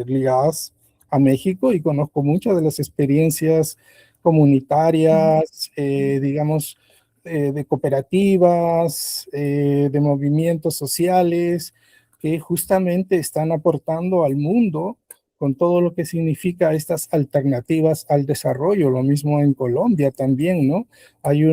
ligados a México y conozco muchas de las experiencias comunitarias, digamos, de cooperativas, de movimientos sociales que justamente están aportando al mundo con todo lo que significa estas alternativas al desarrollo. Lo mismo en Colombia también, ¿no? Hay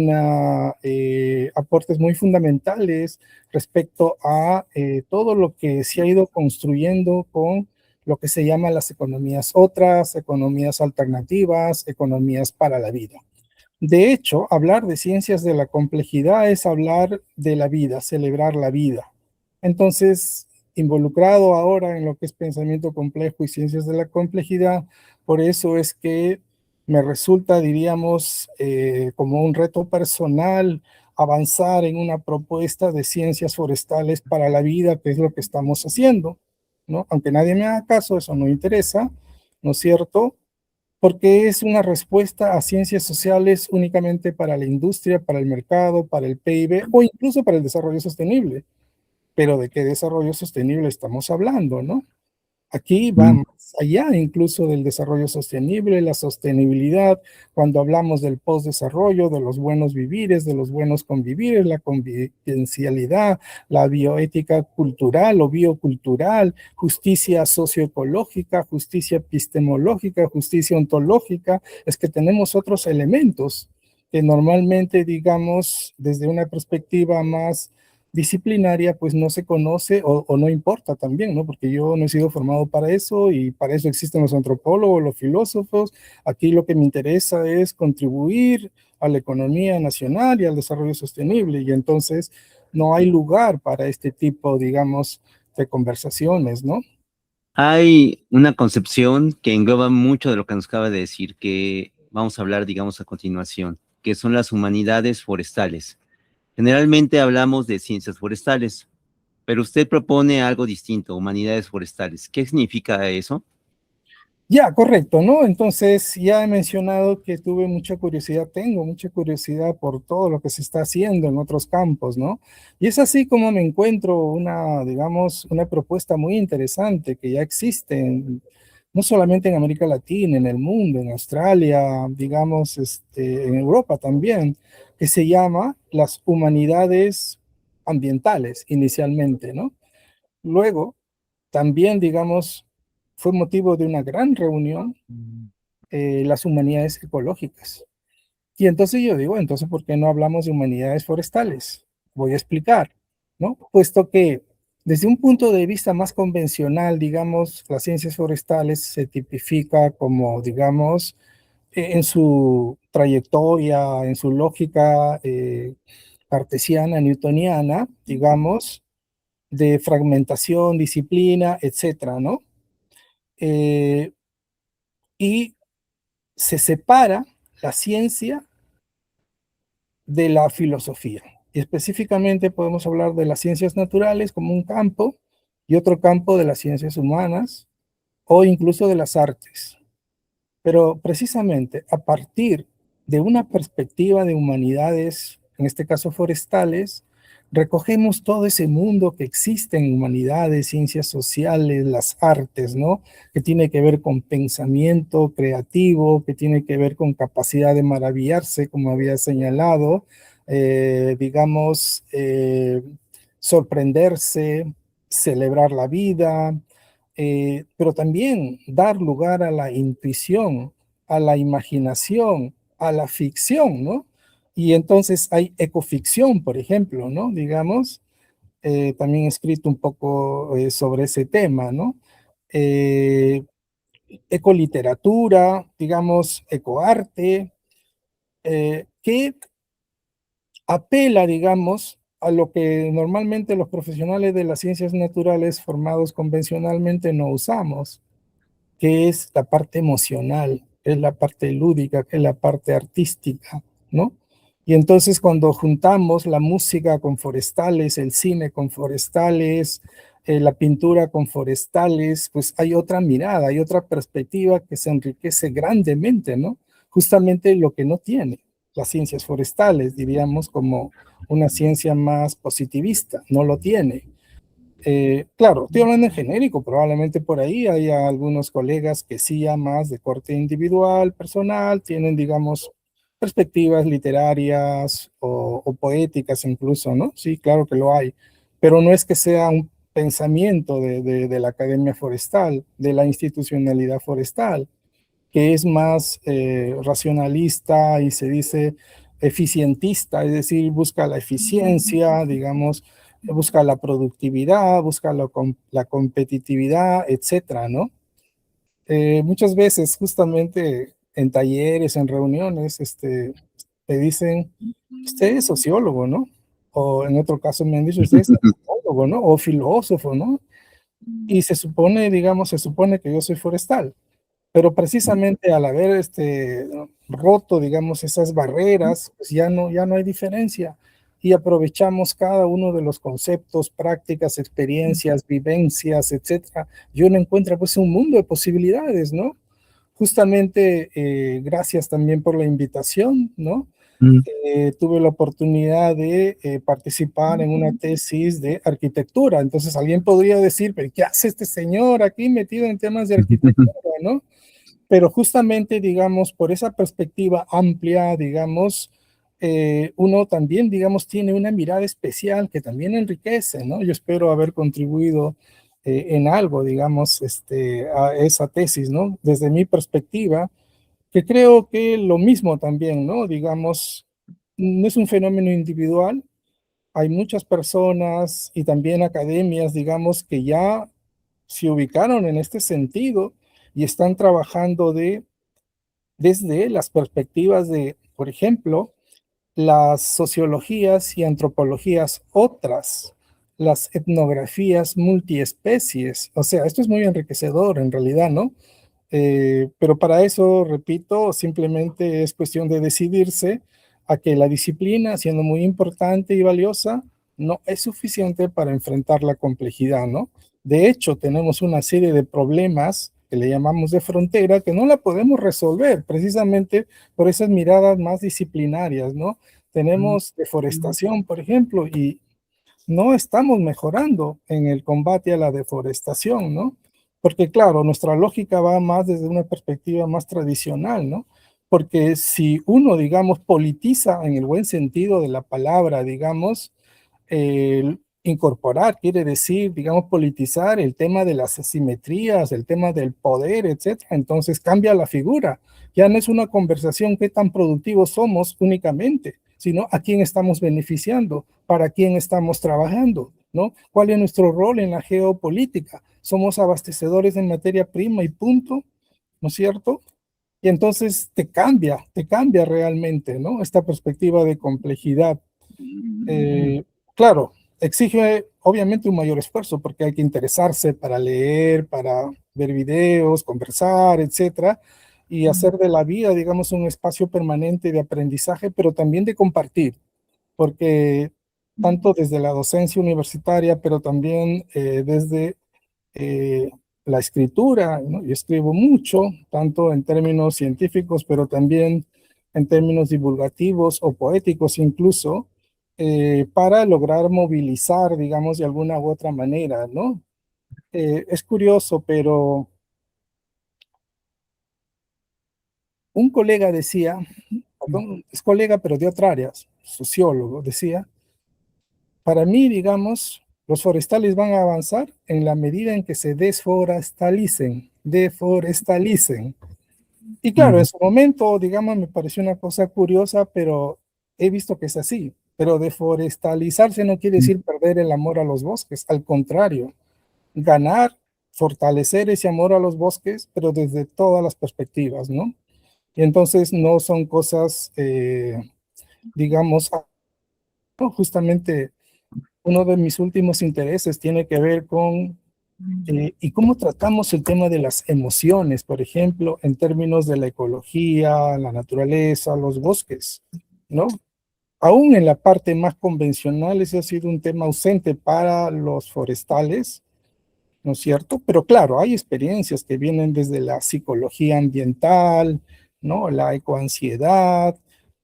aportes muy fundamentales respecto a todo lo que se ha ido construyendo con lo que se llama las economías otras, economías alternativas, economías para la vida. De hecho, hablar de ciencias de la complejidad es hablar de la vida, celebrar la vida. Entonces, involucrado ahora en lo que es pensamiento complejo y ciencias de la complejidad, por eso es que me resulta, diríamos, como un reto personal avanzar en una propuesta de ciencias forestales para la vida, que es lo que estamos haciendo, ¿no? Aunque nadie me haga caso, eso no interesa, ¿no es cierto? Porque es una respuesta a ciencias sociales únicamente para la industria, para el mercado, para el PIB o incluso para el desarrollo sostenible. Pero ¿de qué desarrollo sostenible estamos hablando, no? Aquí va Mm. más allá incluso del desarrollo sostenible, la sostenibilidad, cuando hablamos del postdesarrollo, de los buenos vivires, de los buenos convivires, la convivencialidad, la bioética cultural o biocultural, justicia socioecológica, justicia epistemológica, justicia ontológica, es que tenemos otros elementos que normalmente, digamos, desde una perspectiva más disciplinaria, pues no se conoce o no importa también, ¿no? Porque yo no he sido formado para eso y para eso existen los antropólogos, los filósofos. Aquí lo que me interesa es contribuir a la economía nacional y al desarrollo sostenible y entonces no hay lugar para este tipo, digamos, de conversaciones, ¿no? Hay una concepción que engloba mucho de lo que nos acaba de decir, que vamos a hablar, digamos, a continuación, que son las humanidades forestales. Generalmente hablamos de ciencias forestales, pero usted propone algo distinto, humanidades forestales. ¿Qué significa eso? Ya, correcto, ¿no? Entonces, ya he mencionado que tuve mucha curiosidad, tengo mucha curiosidad por todo lo que se está haciendo en otros campos, ¿no? Y es así como me encuentro una, digamos, una propuesta muy interesante que ya existe, no solamente en América Latina, en el mundo, en Australia, digamos, en Europa también, que se llama las humanidades ambientales inicialmente, ¿no? Luego, también, digamos, fue motivo de una gran reunión, las humanidades ecológicas. Y entonces yo digo, entonces, ¿por qué no hablamos de humanidades forestales? Voy a explicar, ¿no? Puesto que desde un punto de vista más convencional, digamos, las ciencias forestales se tipifica como, digamos, en su trayectoria, en su lógica cartesiana, newtoniana, digamos, de fragmentación, disciplina, etcétera, ¿no? Eh, y se separa la ciencia de la filosofía. Y específicamente podemos hablar de las ciencias naturales como un campo y otro campo de las ciencias humanas o incluso de las artes. Pero precisamente a partir de una perspectiva de humanidades, en este caso forestales, recogemos todo ese mundo que existe en humanidades, ciencias sociales, las artes, ¿no? Que tiene que ver con pensamiento creativo, que tiene que ver con capacidad de maravillarse, como había señalado, digamos, sorprenderse, celebrar la vida, pero también dar lugar a la intuición, a la imaginación, a la ficción, ¿no? Y entonces hay ecoficción, por ejemplo, ¿no? Digamos, también he escrito un poco sobre ese tema, ¿no? Eh, Ecoliteratura, digamos, ecoarte, que apela, digamos, a lo que normalmente los profesionales de las ciencias naturales formados convencionalmente no usamos, que es la parte emocional, es la parte lúdica, que es la parte artística, ¿no? Y entonces cuando juntamos la música con forestales, el cine con forestales, la pintura con forestales, pues hay otra mirada, hay otra perspectiva que se enriquece grandemente, ¿no? Justamente lo que no tiene las ciencias forestales, diríamos como una ciencia más positivista, no lo tiene. Claro, estoy hablando en genérico, probablemente por ahí hay algunos colegas que sí ya más de corte individual, personal, tienen, digamos, perspectivas literarias o poéticas incluso, ¿no? Sí, claro que lo hay, pero no es que sea un pensamiento de la Academia Forestal, de la institucionalidad forestal, que es más racionalista y se dice eficientista, es decir, busca la eficiencia, digamos, busca la productividad, busca la competitividad, etcétera, ¿no? Muchas veces, justamente en talleres, en reuniones, te dicen, usted es sociólogo, ¿no? O en otro caso me han dicho, usted es antropólogo, ¿no? O filósofo, ¿no? Y se supone, digamos, se supone que yo soy forestal. Pero precisamente al haber roto, digamos, esas barreras, pues ya no hay diferencia y aprovechamos cada uno de los conceptos, prácticas, experiencias, vivencias, etcétera. Y uno encuentra pues un mundo de posibilidades, ¿no? Justamente, gracias también por la invitación, ¿no? Tuve la oportunidad de participar en una tesis de arquitectura. Entonces alguien podría decir, pero ¿qué hace este señor aquí metido en temas de arquitectura, ¿no? Pero justamente, digamos, por esa perspectiva amplia, digamos, uno también, digamos, tiene una mirada especial que también enriquece, ¿no? Yo espero haber contribuido en algo, digamos, a esa tesis, ¿no? Desde mi perspectiva, que creo que lo mismo también, ¿no? Digamos, no es un fenómeno individual, hay muchas personas y también academias, digamos, que ya se ubicaron en este sentido y están trabajando desde las perspectivas de, por ejemplo, las sociologías y antropologías otras, las etnografías multiespecies. O sea, esto es muy enriquecedor en realidad, ¿no? Pero para eso, repito, simplemente es cuestión de decidirse a que la disciplina, siendo muy importante y valiosa, no es suficiente para enfrentar la complejidad, ¿no? De hecho, tenemos una serie de problemas que le llamamos de frontera que no la podemos resolver precisamente por esas miradas más disciplinarias, ¿no? Tenemos deforestación, por ejemplo, y no estamos mejorando en el combate a la deforestación, ¿no? Porque claro, nuestra lógica va más desde una perspectiva más tradicional, ¿no? Porque si uno, digamos, politiza en el buen sentido de la palabra, digamos, incorporar quiere decir, digamos, politizar el tema de las asimetrías, el tema del poder, etcétera. Entonces cambia la figura. Ya no es una conversación qué tan productivos somos únicamente, sino a quién estamos beneficiando, para quién estamos trabajando, ¿no? ¿Cuál es nuestro rol en la geopolítica? ¿Somos abastecedores de materia prima y punto? ¿No es cierto? Y entonces te cambia realmente, ¿no? Esta perspectiva de complejidad. Claro, exige obviamente un mayor esfuerzo porque hay que interesarse para leer, para ver videos, conversar, etcétera, y hacer de la vida, digamos, un espacio permanente de aprendizaje, pero también de compartir, porque tanto desde la docencia universitaria, pero también desde eh, la escritura, ¿no? Yo escribo mucho, tanto en términos científicos, pero también en términos divulgativos o poéticos incluso, para lograr movilizar, digamos, de alguna u otra manera, ¿no? Es curioso, pero un colega decía, perdón, es colega, pero de otra área, sociólogo, decía, para mí, digamos, los forestales van a avanzar en la medida en que se desforestalicen, deforestalicen. Y claro, en su momento, digamos, me pareció una cosa curiosa, pero he visto que es así. Pero deforestalizarse no quiere decir perder el amor a los bosques, al contrario, ganar, fortalecer ese amor a los bosques, pero desde todas las perspectivas, ¿no? Y entonces no son cosas, digamos, ¿no? Justamente uno de mis últimos intereses tiene que ver con y cómo tratamos el tema de las emociones, por ejemplo, en términos de la ecología, la naturaleza, los bosques, ¿no? Aún en la parte más convencional, ese ha sido un tema ausente para los forestales, ¿no es cierto? Pero claro, hay experiencias que vienen desde la psicología ambiental, ¿no? La ecoansiedad,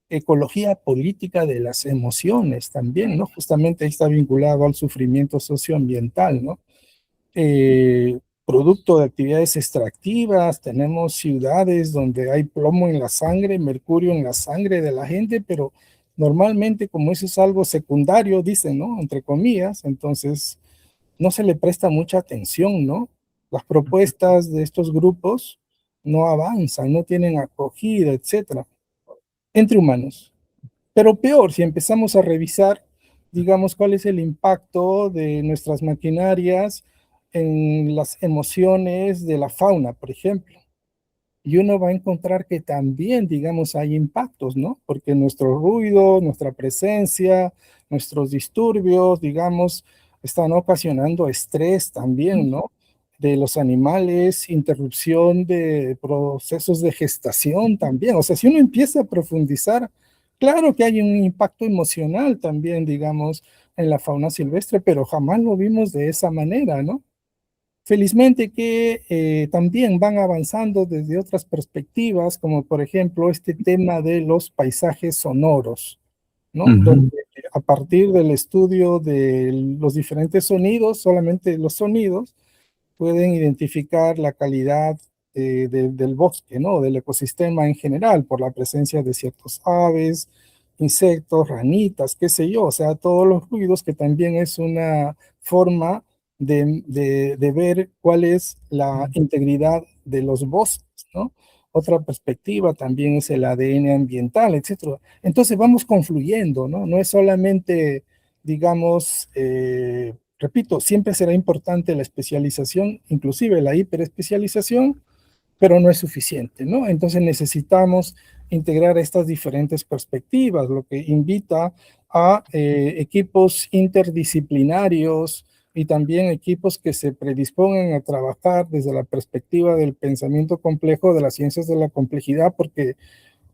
ecología política de las emociones también, ¿no? Justamente ahí está vinculado al sufrimiento socioambiental, ¿no? Producto de actividades extractivas, tenemos ciudades donde hay plomo en la sangre, mercurio en la sangre de la gente, pero normalmente como eso es algo secundario, dicen, ¿no? Entre comillas, entonces no se le presta mucha atención, ¿no? Las propuestas de estos grupos no avanzan, no tienen acogida, etcétera, entre humanos. Pero peor, si empezamos a revisar, digamos, cuál es el impacto de nuestras maquinarias en las emociones de la fauna, por ejemplo. Y uno va a encontrar que también, digamos, hay impactos, ¿no? Porque nuestro ruido, nuestra presencia, nuestros disturbios, digamos, están ocasionando estrés también, ¿no? De los animales, interrupción de procesos de gestación también. O sea, si uno empieza a profundizar, claro que hay un impacto emocional también, digamos, en la fauna silvestre, pero jamás lo vimos de esa manera, ¿no? Felizmente que también van avanzando desde otras perspectivas, como por ejemplo este tema de los paisajes sonoros, ¿no? Donde a partir del estudio de los diferentes sonidos, solamente los sonidos, pueden identificar la calidad del bosque, ¿no? Del ecosistema en general, por la presencia de ciertos aves, insectos, ranitas, qué sé yo, o sea, todos los ruidos, que también es una forma de ver cuál es la integridad de los bosques, ¿no? Otra perspectiva también es el ADN ambiental, etcétera. Entonces vamos confluyendo, ¿no? No es solamente, digamos, repito, siempre será importante la especialización, inclusive la hiperespecialización, pero no es suficiente, ¿no? Entonces necesitamos integrar estas diferentes perspectivas, lo que invita a equipos interdisciplinarios y también equipos que se predispongan a trabajar desde la perspectiva del pensamiento complejo, de las ciencias de la complejidad, porque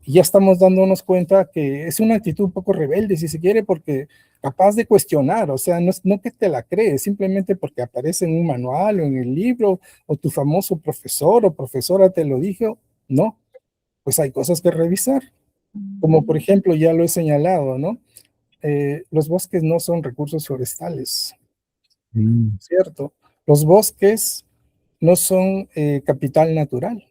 y ya estamos dándonos cuenta que es una actitud un poco rebelde, si se quiere, porque capaz de cuestionar, o sea, no que te la crees, simplemente porque aparece en un manual o en el libro, o tu famoso profesor o profesora te lo dijo, no, pues hay cosas que revisar, como por ejemplo, ya lo he señalado, ¿no? Los bosques no son recursos forestales, ¿cierto? Los bosques no son capital natural.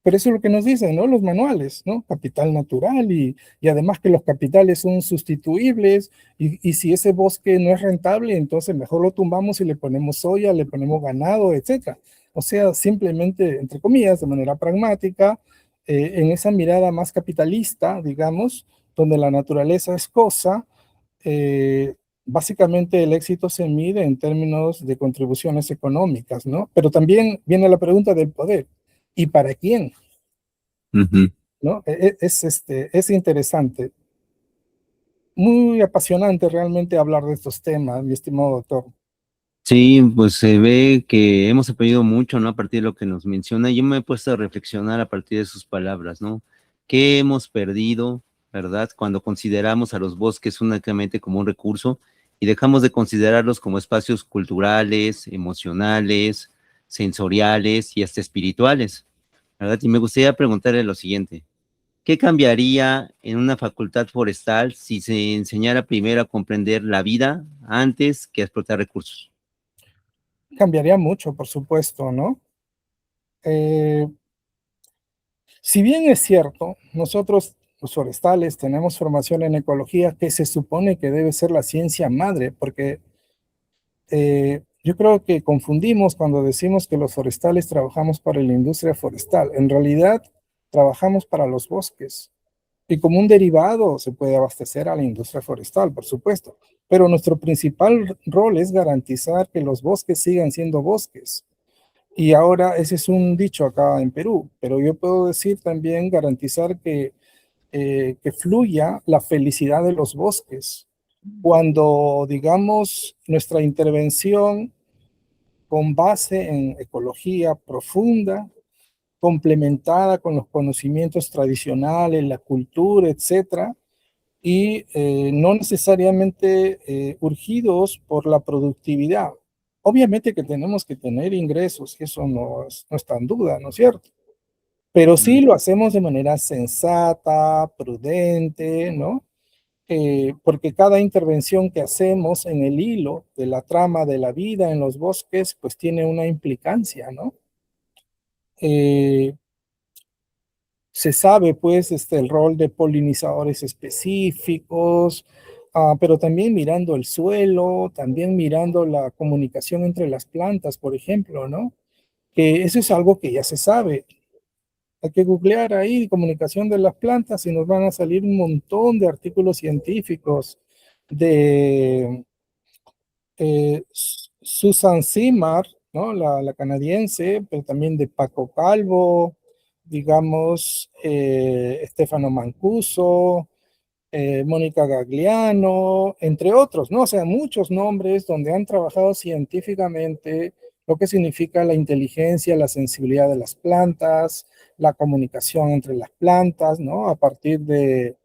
Pero eso es lo que nos dicen, ¿no? Los manuales, ¿no? Capital natural y además que los capitales son sustituibles y si ese bosque no es rentable, entonces mejor lo tumbamos y le ponemos soya, le ponemos ganado, etcétera. O sea, simplemente, entre comillas, de manera pragmática, en esa mirada más capitalista, digamos, donde la naturaleza es cosa, básicamente el éxito se mide en términos de contribuciones económicas, ¿no? Pero también viene la pregunta del poder. ¿Y para quién? ¿No? Es interesante, muy apasionante realmente hablar de estos temas, mi estimado doctor. Sí, pues se ve que hemos aprendido mucho, ¿no? A partir de lo que nos menciona. Yo me he puesto a reflexionar a partir de sus palabras, ¿no? ¿Qué hemos perdido, verdad? Cuando consideramos a los bosques únicamente como un recurso y dejamos de considerarlos como espacios culturales, emocionales, sensoriales y hasta espirituales, ¿verdad? Y me gustaría preguntarle lo siguiente. ¿Qué cambiaría en una facultad forestal si se enseñara primero a comprender la vida antes que a explotar recursos? Cambiaría mucho, por supuesto, ¿no? Eh, si bien es cierto, nosotros los forestales tenemos formación en ecología que se supone que debe ser la ciencia madre, porque yo creo que confundimos cuando decimos que los forestales trabajamos para la industria forestal. En realidad, trabajamos para los bosques. Y como un derivado se puede abastecer a la industria forestal, por supuesto. Pero nuestro principal rol es garantizar que los bosques sigan siendo bosques. Y ahora ese es un dicho acá en Perú, pero yo puedo decir también garantizar que fluya la felicidad de los bosques. Cuando, digamos, nuestra intervención con base en ecología profunda, complementada con los conocimientos tradicionales, la cultura, etcétera, y no necesariamente urgidos por la productividad. Obviamente que tenemos que tener ingresos, y eso no está en duda, ¿no es cierto? pero sí lo hacemos de manera sensata, prudente, ¿no? Porque cada intervención que hacemos en el hilo de la trama de la vida en los bosques, pues tiene una implicancia, ¿no? Eh, Se sabe, pues, el rol de polinizadores específicos, pero también mirando el suelo, también mirando la comunicación entre las plantas, por ejemplo, ¿no? Que eso es algo que ya se sabe. Hay que googlear ahí comunicación de las plantas y nos van a salir un montón de artículos científicos de Susan Simard, ¿no? La canadiense, pero también de Paco Calvo, digamos, Stefano Mancuso, Mónica Gagliano, entre otros, ¿no? O sea, muchos nombres donde han trabajado científicamente lo que significa la inteligencia, la sensibilidad de las plantas, la comunicación entre las plantas, ¿no? A partir de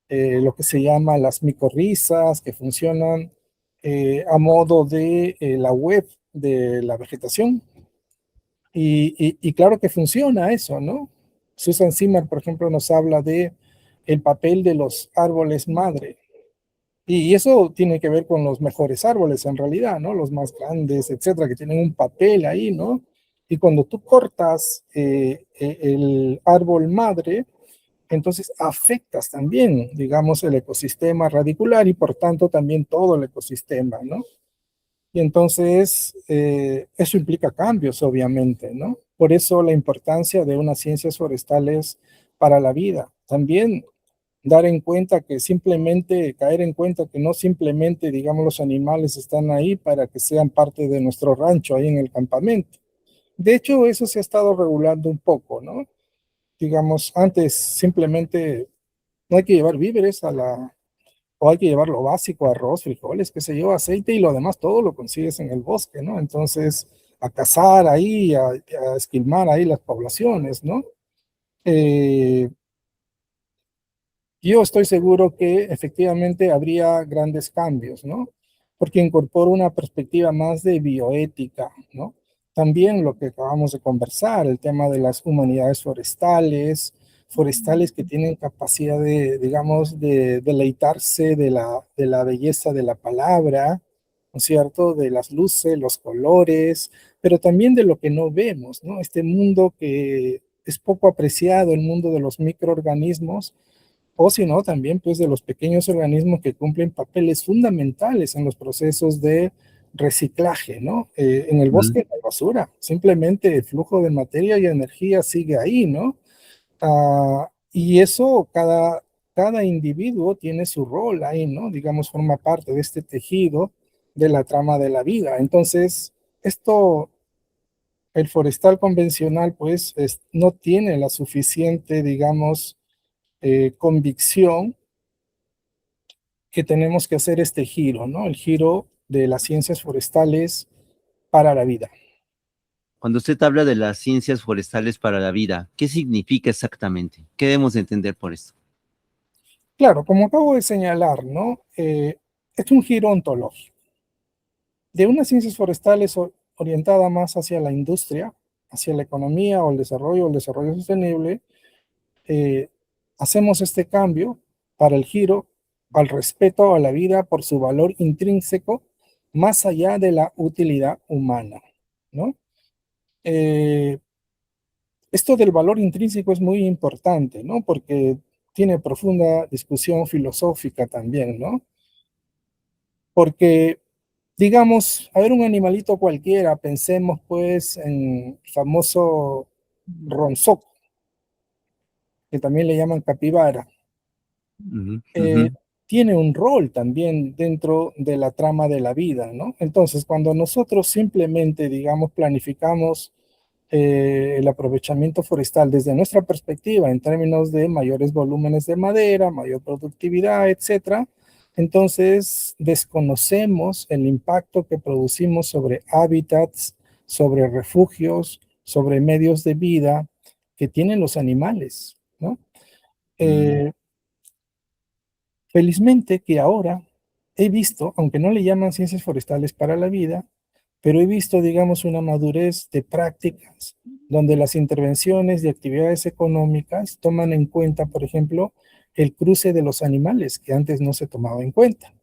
lo que se llama las micorrizas, que funcionan a modo de la web de la vegetación. Y claro que funciona eso, ¿no? Susan Zimmer, por ejemplo, nos habla de el papel de los árboles madre. Y eso tiene que ver con los mejores árboles en realidad, ¿no? Los más grandes, etcétera, que tienen un papel ahí, ¿no? Y cuando tú cortas el árbol madre, entonces afectas también, digamos, el ecosistema radicular y por tanto también todo el ecosistema, ¿no? Y entonces eso implica cambios, obviamente, ¿no? Por eso la importancia de unas ciencias forestales para la vida. También dar en cuenta que simplemente, caer en cuenta que no simplemente, digamos, los animales están ahí para que sean parte de nuestro rancho ahí en el campamento. De hecho, eso se ha estado regulando un poco, ¿no? Digamos, antes simplemente no hay que llevar víveres a la, o hay que llevar lo básico, arroz, frijoles, qué sé yo, aceite y lo demás, todo lo consigues en el bosque, ¿no? Entonces, a cazar ahí, a esquilmar ahí las poblaciones, ¿no? Eh, Yo estoy seguro que efectivamente habría grandes cambios, ¿no? Porque incorpora una perspectiva más de bioética, ¿no? También lo que acabamos de conversar, el tema de las humanidades forestales, forestales que tienen capacidad de, digamos, de deleitarse de la belleza de la palabra, ¿no es cierto? De las luces, los colores, pero también de lo que no vemos, ¿no? Este mundo que es poco apreciado, el mundo de los microorganismos o si no, también pues de los pequeños organismos que cumplen papeles fundamentales en los procesos de reciclaje, ¿no? En el Mm. bosque no hay basura, simplemente el flujo de materia y energía sigue ahí, ¿no? Y eso, cada individuo tiene su rol ahí, ¿no? Digamos, forma parte de este tejido de la trama de la vida. Entonces, esto, el forestal convencional, pues, no tiene la suficiente, digamos, convicción que tenemos que hacer este giro, ¿no? El giro de las ciencias forestales para la vida. Cuando usted habla de las ciencias forestales para la vida, ¿qué significa exactamente? ¿Qué debemos entender por esto? Claro, como acabo de señalar, ¿no? Es un giro ontológico. De unas ciencias forestales orientada más hacia la industria, hacia la economía o el desarrollo sostenible, eh, hacemos este cambio para el giro al respeto a la vida por su valor intrínseco más allá de la utilidad humana, ¿no? Eh, Esto del valor intrínseco es muy importante, ¿no? Porque tiene profunda discusión filosófica también, ¿no? Porque, digamos, a ver un animalito cualquiera, pensemos pues en el famoso ronzoco, que también le llaman capibara, Ujú, ujú, eh, tiene un rol también dentro de la trama de la vida, ¿no? Entonces, cuando nosotros simplemente, digamos, planificamos el aprovechamiento forestal desde nuestra perspectiva en términos de mayores volúmenes de madera, mayor productividad, etcétera, entonces desconocemos el impacto que producimos sobre hábitats, sobre refugios, sobre medios de vida que tienen los animales, ¿no? mm. Eh, Felizmente que ahora he visto, aunque no le llaman ciencias forestales para la vida, pero he visto, digamos, una madurez de prácticas donde las intervenciones de actividades económicas toman en cuenta, por ejemplo, el cruce de los animales, que antes no se tomaba en cuenta,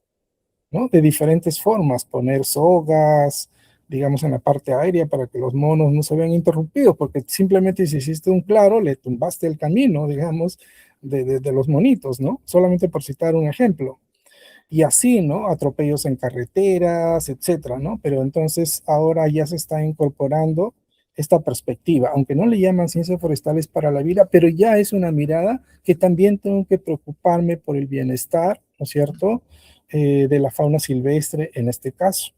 ¿no? De diferentes formas, poner sogas, digamos, en la parte aérea para que los monos no se vean interrumpidos, porque simplemente si hiciste un claro, le tumbaste el camino, digamos, de los monitos, ¿no? Solamente por citar un ejemplo. Y así, ¿no? Atropellos en carreteras, etcétera, ¿no? Pero entonces ahora ya se está incorporando esta perspectiva, aunque no le llaman ciencias forestales para la vida, pero ya es una mirada que también tengo que preocuparme por el bienestar, ¿no es cierto?, de la fauna silvestre en este caso.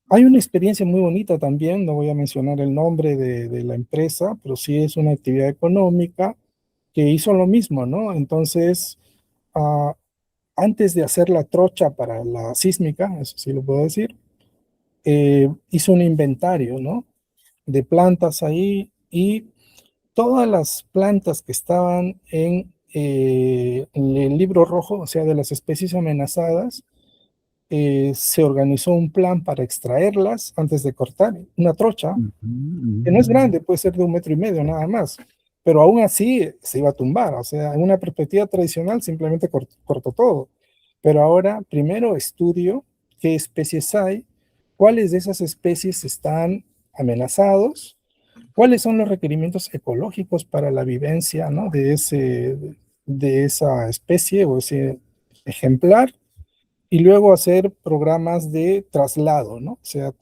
Hay una experiencia muy bonita también, no voy a mencionar el nombre de la empresa, pero sí es una actividad económica que hizo lo mismo, ¿no? Entonces, uh, antes de hacer la trocha para la sísmica, eso sí lo puedo decir, hizo un inventario, ¿no? De plantas ahí y todas las plantas que estaban en el libro rojo, o sea, de las especies amenazadas, se organizó un plan para extraerlas antes de cortar una trocha, que no es grande, puede ser de 1,5 metros nada más, pero aún así se iba a tumbar, o sea, en una perspectiva tradicional simplemente cortó todo, pero ahora primero estudio qué especies hay, cuáles de esas especies están amenazados, cuáles son los requerimientos ecológicos para la vivencia, ¿no?, de esa especie o ese ejemplar, y luego hacer programas de traslado, ¿no? O sea,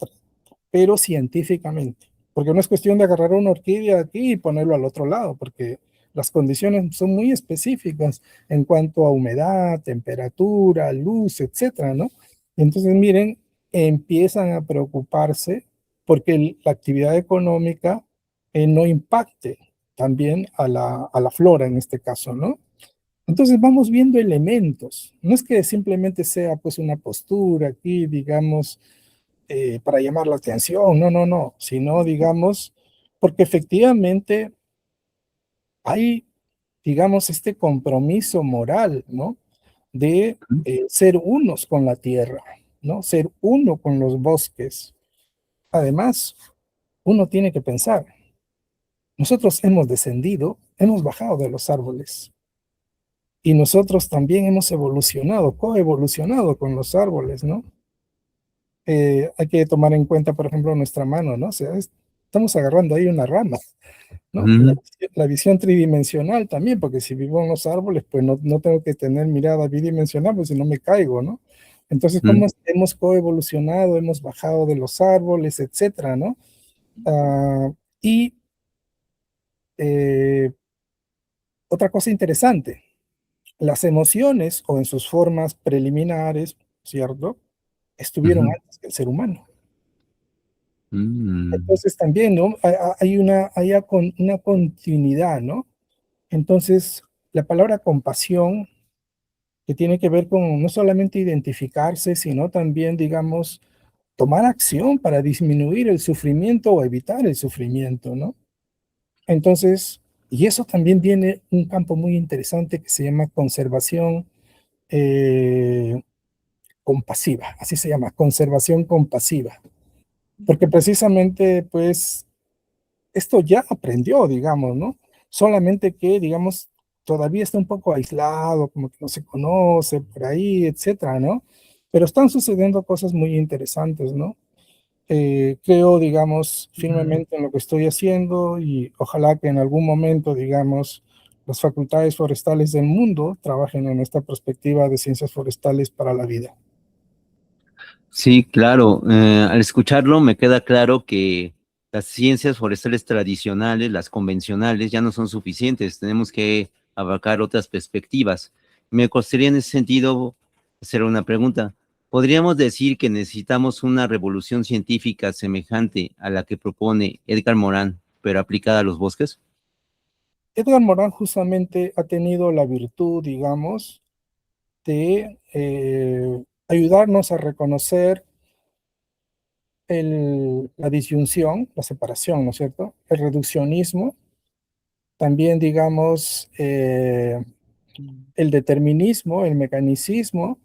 pero científicamente, porque no es cuestión de agarrar una orquídea aquí y ponerlo al otro lado, porque las condiciones son muy específicas en cuanto a humedad, temperatura, luz, etcétera, ¿no? Entonces, miren, empiezan a preocuparse porque la actividad económica no impacte también a la flora en este caso, ¿no? Entonces vamos viendo elementos, no es que simplemente sea pues una postura aquí, digamos, para llamar la atención, no, no, no, sino digamos, porque efectivamente hay, digamos, este compromiso moral, ¿no? De ser unos con la tierra, ¿no? Ser uno con los bosques. Además, uno tiene que pensar, nosotros hemos descendido, hemos bajado de los árboles. Y nosotros también hemos evolucionado, coevolucionado con los árboles, ¿no? Hay que tomar en cuenta, por ejemplo, nuestra mano, ¿no? O sea, estamos agarrando ahí una rama, ¿no? La visión tridimensional también, porque si vivo en los árboles, pues no, no tengo que tener mirada bidimensional, pues si no me caigo, ¿no? Entonces, ¿cómo hemos coevolucionado, hemos bajado de los árboles, etcétera, ¿no? Y otra cosa interesante, las emociones o en sus formas preliminares, ¿cierto?, estuvieron antes que el ser humano. Entonces también, ¿no? Hay una continuidad, ¿no? Entonces, la palabra compasión, que tiene que ver con no solamente identificarse, sino también, digamos, tomar acción para disminuir el sufrimiento o evitar el sufrimiento, ¿no? Entonces, y eso también viene un campo muy interesante que se llama conservación compasiva, así se llama, conservación compasiva, porque precisamente, pues, esto ya aprendió, digamos, ¿no? Solamente que, digamos, todavía está un poco aislado, como que no se conoce por ahí, etcétera, ¿no? Pero están sucediendo cosas muy interesantes, ¿no? Creo, digamos, firmemente en lo que estoy haciendo y ojalá que en algún momento, digamos, las facultades forestales del mundo trabajen en esta perspectiva de ciencias forestales para la vida. Sí, claro. Al escucharlo me queda claro que las ciencias forestales tradicionales, las convencionales, ya no son suficientes. Tenemos que abarcar otras perspectivas. Me gustaría en ese sentido hacer una pregunta. ¿Podríamos decir que necesitamos una revolución científica semejante a la que propone Edgar Morin, pero aplicada a los bosques? Edgar Morin justamente ha tenido la virtud, digamos, de ayudarnos a reconocer la disyunción, la separación, ¿no es cierto? El reduccionismo, también, digamos, el determinismo, el mecanicismo,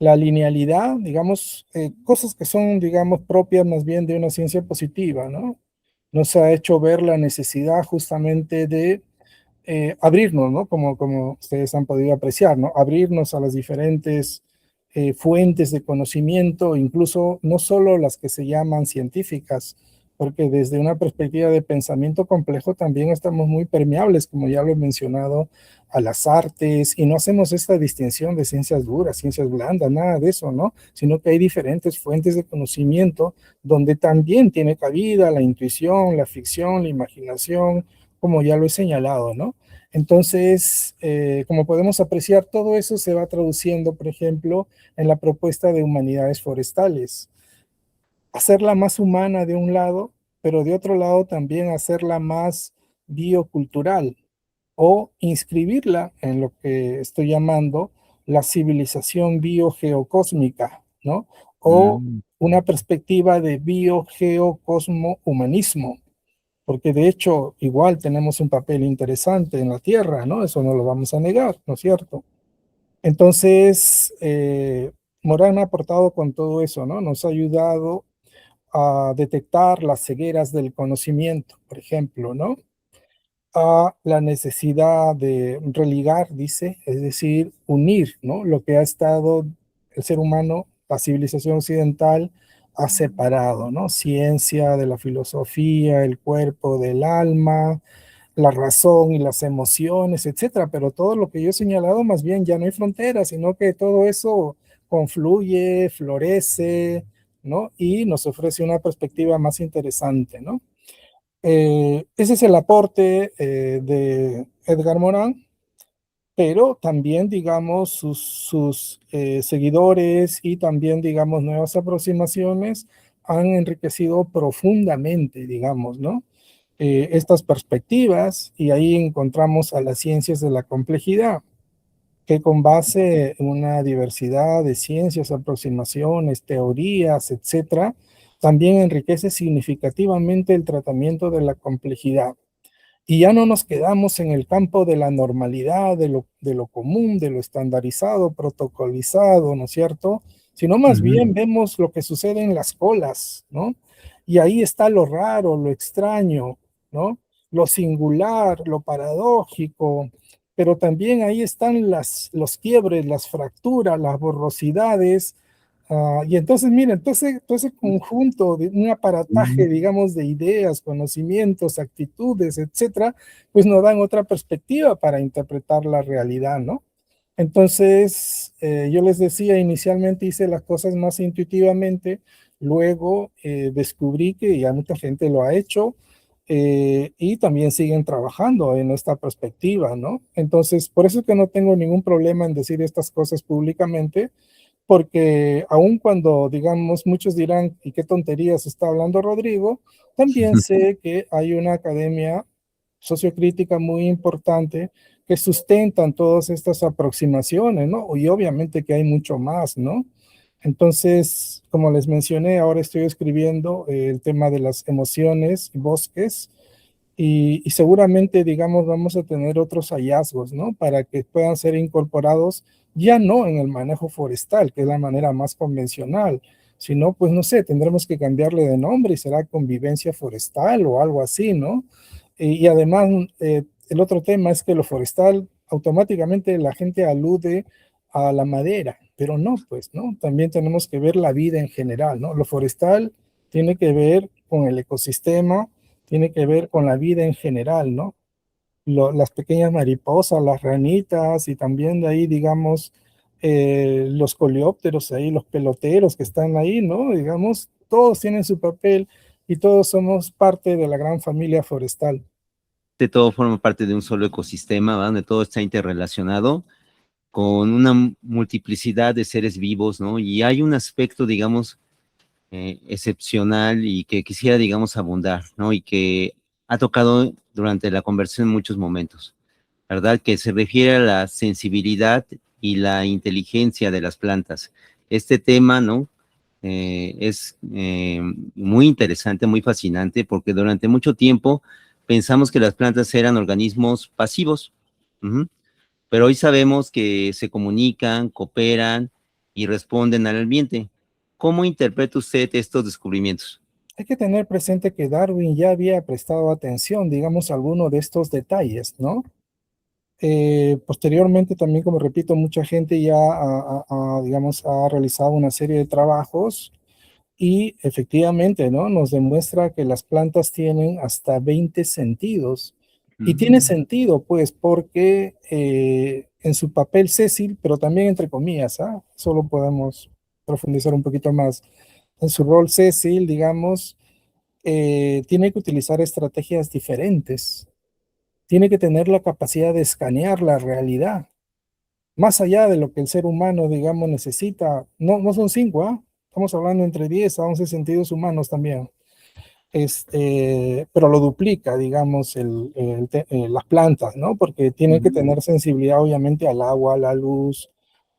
la linealidad, digamos, cosas que son, digamos, propias más bien de una ciencia positiva, ¿no? nos ha hecho ver la necesidad justamente de abrirnos, ¿no? Como ustedes han podido apreciar, ¿no? Abrirnos a las diferentes fuentes de conocimiento, incluso no solo las que se llaman científicas, porque desde una perspectiva de pensamiento complejo también estamos muy permeables, como ya lo he mencionado, a las artes, y no hacemos esta distinción de ciencias duras, ciencias blandas, nada de eso, ¿no? Sino que hay diferentes fuentes de conocimiento donde también tiene cabida la intuición, la ficción, la imaginación, como ya lo he señalado, ¿no? Entonces, como podemos apreciar, todo eso se va traduciendo, por ejemplo, en la propuesta de humanidades forestales. Hacerla más humana de un lado, pero de otro lado también hacerla más biocultural o inscribirla en lo que estoy llamando la civilización biogeocósmica, ¿no? O Mm, una perspectiva de biogeocosmo-humanismo, porque de hecho igual tenemos un papel interesante en la Tierra, ¿no? Eso no lo vamos a negar, ¿no es cierto? Entonces, Morán ha aportado con todo eso, ¿no? Nos ha ayudado a detectar las cegueras del conocimiento, por ejemplo, ¿no? A la necesidad de religar, dice, es decir, unir, ¿no? Lo que ha estado el ser humano, la civilización occidental, ha separado, ¿no? Ciencia de la filosofía, el cuerpo del alma, la razón y las emociones, etcétera. Pero todo lo que yo he señalado, más bien ya no hay fronteras, sino que todo eso confluye, florece, ¿no? Y nos ofrece una perspectiva más interesante, ¿no? Ese es el aporte de Edgar Morán, pero también, digamos, sus seguidores y también, digamos, nuevas aproximaciones han enriquecido profundamente, digamos, ¿no? Estas perspectivas, y ahí encontramos a las ciencias de la complejidad, que con base en una diversidad de ciencias, aproximaciones, teorías, etcétera, también enriquece significativamente el tratamiento de la complejidad. Y ya no nos quedamos en el campo de la normalidad, de lo común, de lo estandarizado, protocolizado, ¿no es cierto? Sino más ujú, bien vemos lo que sucede en las colas, ¿no? Y ahí está lo raro, lo extraño, ¿no? Lo singular, lo paradójico, pero también ahí están los quiebres, las fracturas, las borrosidades. Y entonces, mira, todo ese conjunto de un aparataje, ujú. digamos, de ideas, conocimientos, actitudes, etcétera, pues nos dan otra perspectiva para interpretar la realidad, ¿no? Entonces, yo les decía, inicialmente hice las cosas más intuitivamente, luego descubrí que ya mucha gente lo ha hecho y también siguen trabajando en esta perspectiva, ¿no? Entonces, por eso es que no tengo ningún problema en decir estas cosas públicamente, porque aun cuando, digamos, muchos dirán, ¿y qué tonterías está hablando Rodrigo? También sé que hay una academia sociocrítica muy importante que sustentan todas estas aproximaciones, ¿no? Y obviamente que hay mucho más, ¿no? Entonces, como les mencioné, ahora estoy escribiendo el tema de las emociones y bosques, y seguramente, digamos, vamos a tener otros hallazgos, ¿no? Para que puedan ser incorporados ya no en el manejo forestal, que es la manera más convencional, sino, pues, no sé, tendremos que cambiarle de nombre y será convivencia forestal o algo así, ¿no? Y además, el otro tema es que lo forestal, automáticamente la gente alude a la madera, pero no, pues, ¿no? También tenemos que ver la vida en general, ¿no? Lo forestal tiene que ver con el ecosistema, tiene que ver con la vida en general, ¿no? Las pequeñas mariposas, las ranitas y también de ahí, digamos, los coleópteros ahí, los peloteros que están ahí, ¿no? Digamos, todos tienen su papel y todos somos parte de la gran familia forestal. De todo forma parte de un solo ecosistema, ¿va? Donde todo está interrelacionado con una multiplicidad de seres vivos, ¿no? Y hay un aspecto, digamos, excepcional y que quisiera, digamos, abundar, ¿no? Y que ha tocado durante la conversación en muchos momentos, ¿verdad? Que se refiere a la sensibilidad y la inteligencia de las plantas. Este tema, ¿no? Es muy interesante, muy fascinante, porque durante mucho tiempo pensamos que las plantas eran organismos pasivos, uh-huh, pero hoy sabemos que se comunican, cooperan y responden al ambiente. ¿Cómo interpreta usted estos descubrimientos? Hay que tener presente que Darwin ya había prestado atención, digamos, a alguno de estos detalles, ¿no? Posteriormente también, como repito, mucha gente ya, digamos, ha realizado una serie de trabajos y efectivamente, ¿no? Nos demuestra que las plantas tienen hasta 20 sentidos. Y tiene Mm, sentido, pues, porque en su papel Cecil, pero también entre comillas, solo podemos profundizar un poquito más. En su rol Cecil, digamos, tiene que utilizar estrategias diferentes. Tiene que tener la capacidad de escanear la realidad más allá de lo que el ser humano, digamos, necesita. No, no son cinco, ¿ah? Estamos hablando entre 10 a 11 sentidos humanos también. Pero lo duplica, digamos, las plantas, ¿no? Porque tienen que mm, tener sensibilidad, obviamente, al agua, a la luz,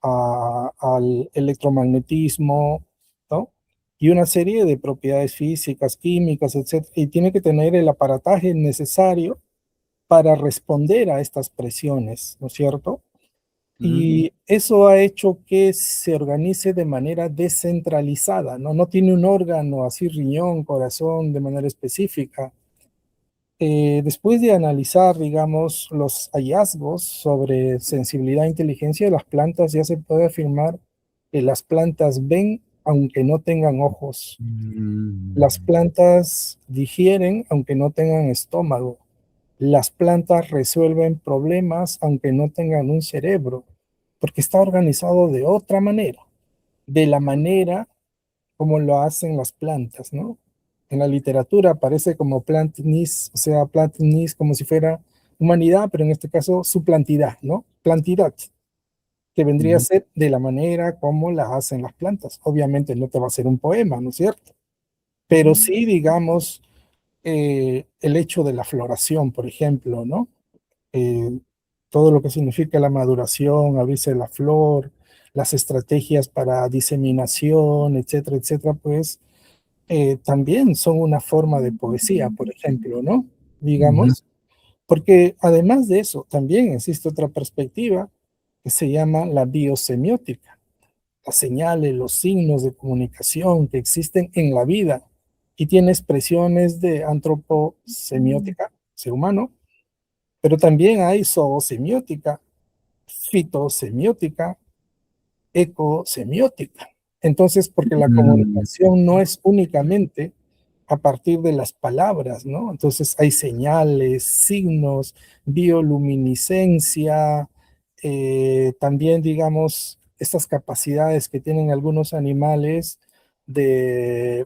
al electromagnetismo, ¿no? Y una serie de propiedades físicas, químicas, etcétera. Y tiene que tener el aparataje necesario para responder a estas presiones, ¿no es cierto? mm, Y eso ha hecho que se organice de manera descentralizada, ¿no? No tiene un órgano así, riñón, corazón, de manera específica. Después de analizar, digamos, los hallazgos sobre sensibilidad e inteligencia de las plantas, ya se puede afirmar que las plantas ven aunque no tengan ojos. Las mm, plantas digieren aunque no tengan estómago. Las plantas resuelven problemas aunque no tengan un cerebro, porque está organizado de otra manera, de la manera como lo hacen las plantas, ¿no? En la literatura aparece como plantnis, o sea, plantnis como si fuera humanidad, pero en este caso su plantidad, ¿no? Plantidad, que vendría a mm, ser de la manera como la hacen las plantas. Obviamente no te va a ser un poema, ¿no es cierto? Pero sí, digamos, el hecho de la floración, por ejemplo, ¿no? eh, Todo lo que significa la maduración, abrirse la flor, las estrategias para diseminación, etcétera, etcétera, pues también son una forma de poesía, por ejemplo, ¿no? mm, Digamos, porque además de eso, también existe otra perspectiva que se llama la biosemiótica, las señales, los signos de comunicación que existen en la vida y tiene expresiones de antroposemiótica, ser humano, pero también hay zoosemiótica, fitosemiótica, ecosemiótica. Entonces, porque la mm, comunicación no es únicamente a partir de las palabras, ¿no? Entonces hay señales, signos, bioluminiscencia, también, digamos, estas capacidades que tienen algunos animales de,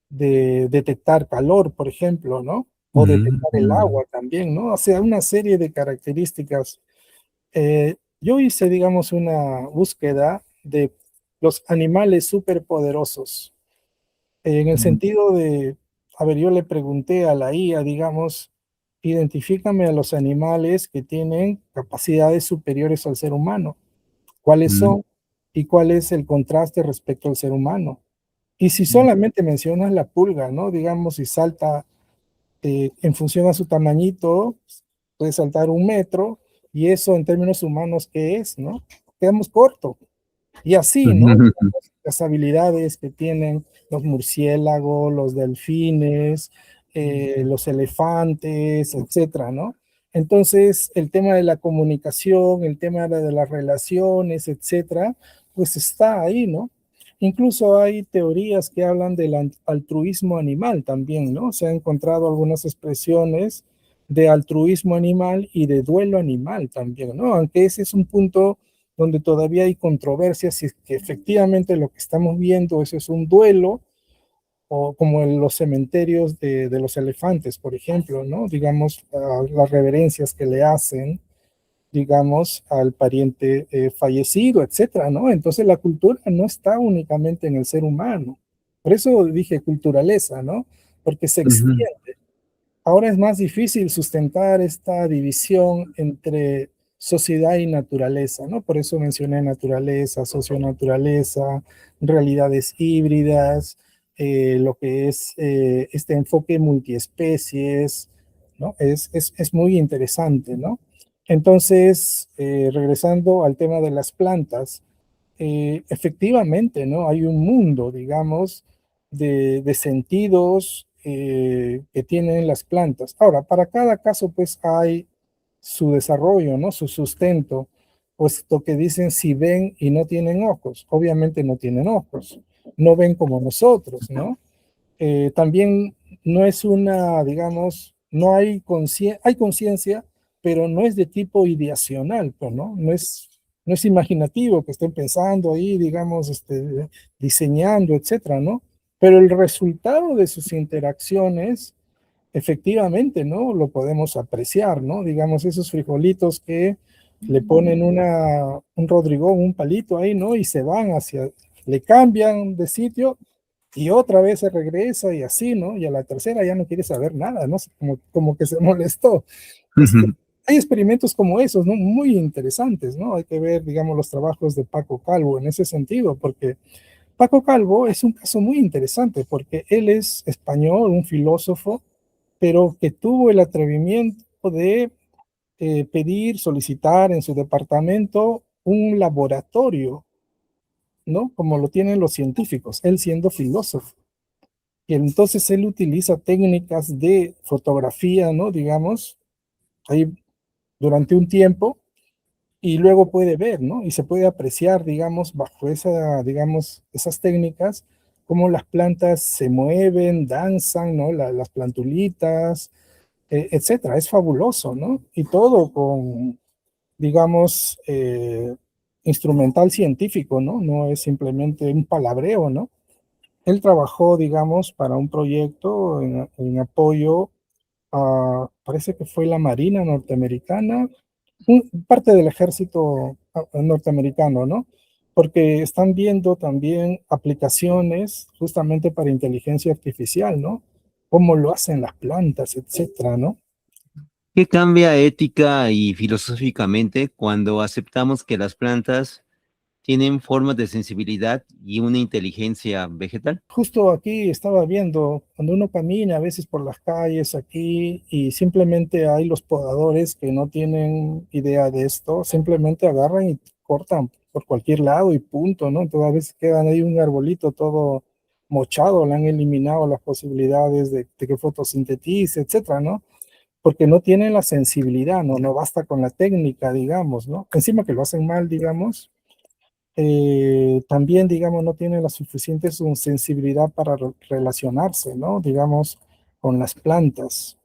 de detectar calor, por ejemplo, ¿no? O detectar el mm, agua también, ¿no? O sea, una serie de características. Yo hice, digamos, una búsqueda de los animales superpoderosos, en el mm, sentido de, a ver, yo le pregunté a la IA, digamos, identifícame a los animales que tienen capacidades superiores al ser humano, cuáles mm, son y cuál es el contraste respecto al ser humano. Y si mm, solamente mencionas la pulga, ¿no? Digamos, si salta en función a su tamañito, puede saltar 1 metro, y eso en términos humanos, ¿qué es, no? Quedamos corto. Y así, ¿no? mm, Las habilidades que tienen los murciélagos, los delfines, los elefantes, etcétera, ¿no? Entonces, el tema de la comunicación, el tema de las relaciones, etcétera, pues está ahí, ¿no? Incluso hay teorías que hablan del altruismo animal también, ¿no? Se han encontrado algunas expresiones de altruismo animal y de duelo animal también, ¿no? Aunque ese es un punto donde todavía hay controversia si es que efectivamente lo que estamos viendo eso es un duelo o como en los cementerios de los elefantes, por ejemplo, ¿no? Digamos, las reverencias que le hacen, digamos, al pariente fallecido, etcétera, ¿no? Entonces la cultura no está únicamente en el ser humano. Por eso dije culturaleza, ¿no? Porque se mm, extiende. Ahora es más difícil sustentar esta división entre sociedad y naturaleza, ¿no? Por eso mencioné naturaleza, socionaturaleza, realidades híbridas, lo que es este enfoque multiespecies, ¿no? Es muy interesante, ¿no? Entonces, regresando al tema de las plantas, efectivamente, ¿no? Hay un mundo, digamos, de sentidos que tienen las plantas. Ahora, para cada caso, pues hay su desarrollo, ¿no? Su sustento, puesto que dicen si ven y no tienen ojos. Obviamente no tienen ojos, no ven como nosotros, ¿no? También no es una, digamos, no hay hay conciencia, pero no es de tipo ideacional, pues, ¿no? No es imaginativo que estén pensando ahí, digamos, diseñando, etcétera, ¿no? Pero el resultado de sus interacciones, efectivamente, ¿no? Lo podemos apreciar, ¿no? Digamos, esos frijolitos que le ponen un rodrigón, un palito ahí, ¿no? Y se van le cambian de sitio y otra vez se regresa y así, ¿no? Y a la tercera ya no quiere saber nada, ¿no? Como que se molestó. Hay experimentos como esos, ¿no? Muy interesantes, ¿no? Hay que ver, digamos, los trabajos de Paco Calvo en ese sentido, porque Paco Calvo es un caso muy interesante, porque él es español, un filósofo, pero que tuvo el atrevimiento de pedir, solicitar en su departamento un laboratorio, ¿no? Como lo tienen los científicos, él siendo filósofo. Y entonces él utiliza técnicas de fotografía, ¿no? Digamos, ahí durante un tiempo y luego puede ver, ¿no? Y se puede apreciar, digamos, bajo digamos, esas técnicas, cómo las plantas se mueven, danzan, ¿no? Las plantulitas, etcétera. Es fabuloso, ¿no? Y todo con, digamos, instrumental científico, ¿no? No es simplemente un palabreo, ¿no? Él trabajó, digamos, para un proyecto en apoyo a, parece que fue la Marina norteamericana, parte del ejército norteamericano, ¿no? Porque están viendo también aplicaciones justamente para inteligencia artificial, ¿no? Cómo lo hacen las plantas, etcétera, ¿no? ¿Qué cambia ética y filosóficamente cuando aceptamos que las plantas tienen formas de sensibilidad y una inteligencia vegetal? Justo aquí estaba viendo, cuando uno camina a veces por las calles aquí y simplemente hay los podadores que no tienen idea de esto, simplemente agarran y cortan por cualquier lado y punto, ¿no? Entonces a veces quedan ahí un arbolito todo mochado, le han eliminado las posibilidades de que fotosintetice, etcétera, ¿no? Porque no tienen la sensibilidad, ¿no? No basta con la técnica, digamos, ¿no? Encima que lo hacen mal, digamos, también, digamos, no tiene la suficiente sensibilidad para relacionarse, ¿no? Digamos, con las plantas.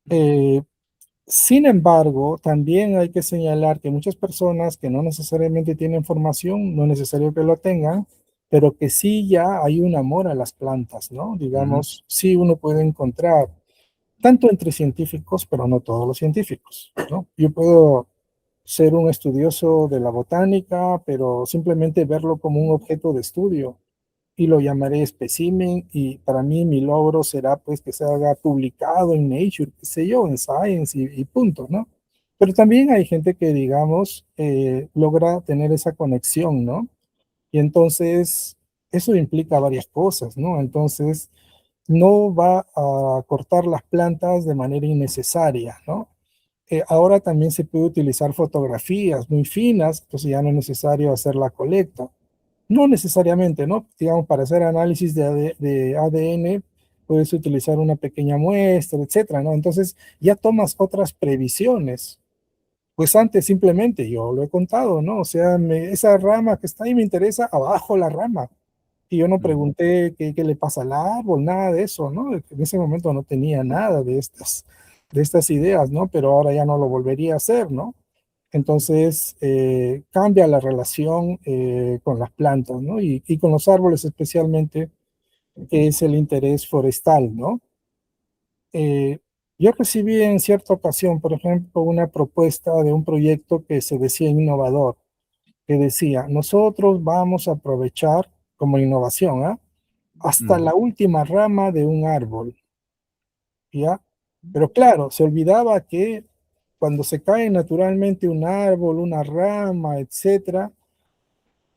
Eh, Sin embargo, también hay que señalar que muchas personas que no necesariamente tienen formación, no es necesario que lo tengan, pero que sí ya hay un amor a las plantas, ¿no? Ujú. Digamos, sí uno puede encontrar, tanto entre científicos, pero no todos los científicos, ¿no? Yo puedo ser un estudioso de la botánica, pero simplemente verlo como un objeto de estudio y lo llamaré espécimen y para mí mi logro será pues que se haga publicado en Nature, qué sé yo, en Science y punto, ¿no? Pero también hay gente que, digamos, logra tener esa conexión, ¿no? Y entonces eso implica varias cosas, ¿no? Entonces no va a cortar las plantas de manera innecesaria, ¿no? Ahora también se puede utilizar fotografías muy finas, entonces ya no es necesario hacer la colecta. No necesariamente, ¿no? Digamos, para hacer análisis de ADN, puedes utilizar una pequeña muestra, etcétera, ¿no? Entonces ya tomas otras previsiones. Pues antes simplemente, yo lo he contado, ¿no? O sea, esa rama que está ahí me interesa, abajo la rama. Y yo no Mm. pregunté qué le pasa al árbol, nada de eso, ¿no? En ese momento no tenía nada de estas ideas, ¿no? Pero ahora ya no lo volvería a hacer, ¿no? Entonces, cambia la relación con las plantas, ¿no? Y con los árboles especialmente, que es el interés forestal, ¿no? Eh, yo recibí en cierta ocasión, por ejemplo, una propuesta de un proyecto que se decía innovador, que decía, nosotros vamos a aprovechar como innovación, ¿ah? Hasta Mm. la última rama de un árbol, ¿ya? Pero claro, se olvidaba que cuando se cae naturalmente un árbol, una rama, etcétera,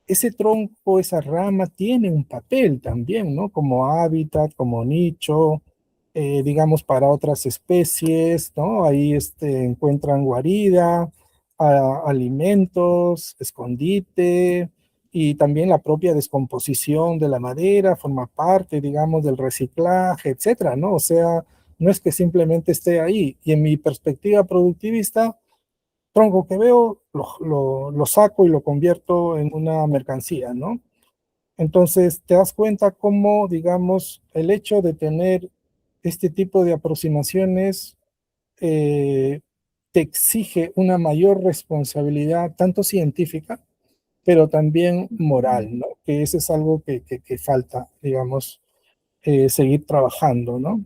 ese tronco, esa rama tiene un papel también, ¿no? Como hábitat, como nicho, digamos, para otras especies, ¿no? Ahí encuentran guarida, alimentos, escondite, y también la propia descomposición de la madera forma parte, digamos, del reciclaje, etcétera, ¿no? O sea, no es que simplemente esté ahí. Y en mi perspectiva productivista, tronco que veo, lo saco y lo convierto en una mercancía, ¿no? Entonces, te das cuenta cómo, digamos, el hecho de tener este tipo de aproximaciones eh, te exige una mayor responsabilidad, tanto científica, pero también moral, ¿no? Que eso es algo que falta, digamos, seguir trabajando, ¿no?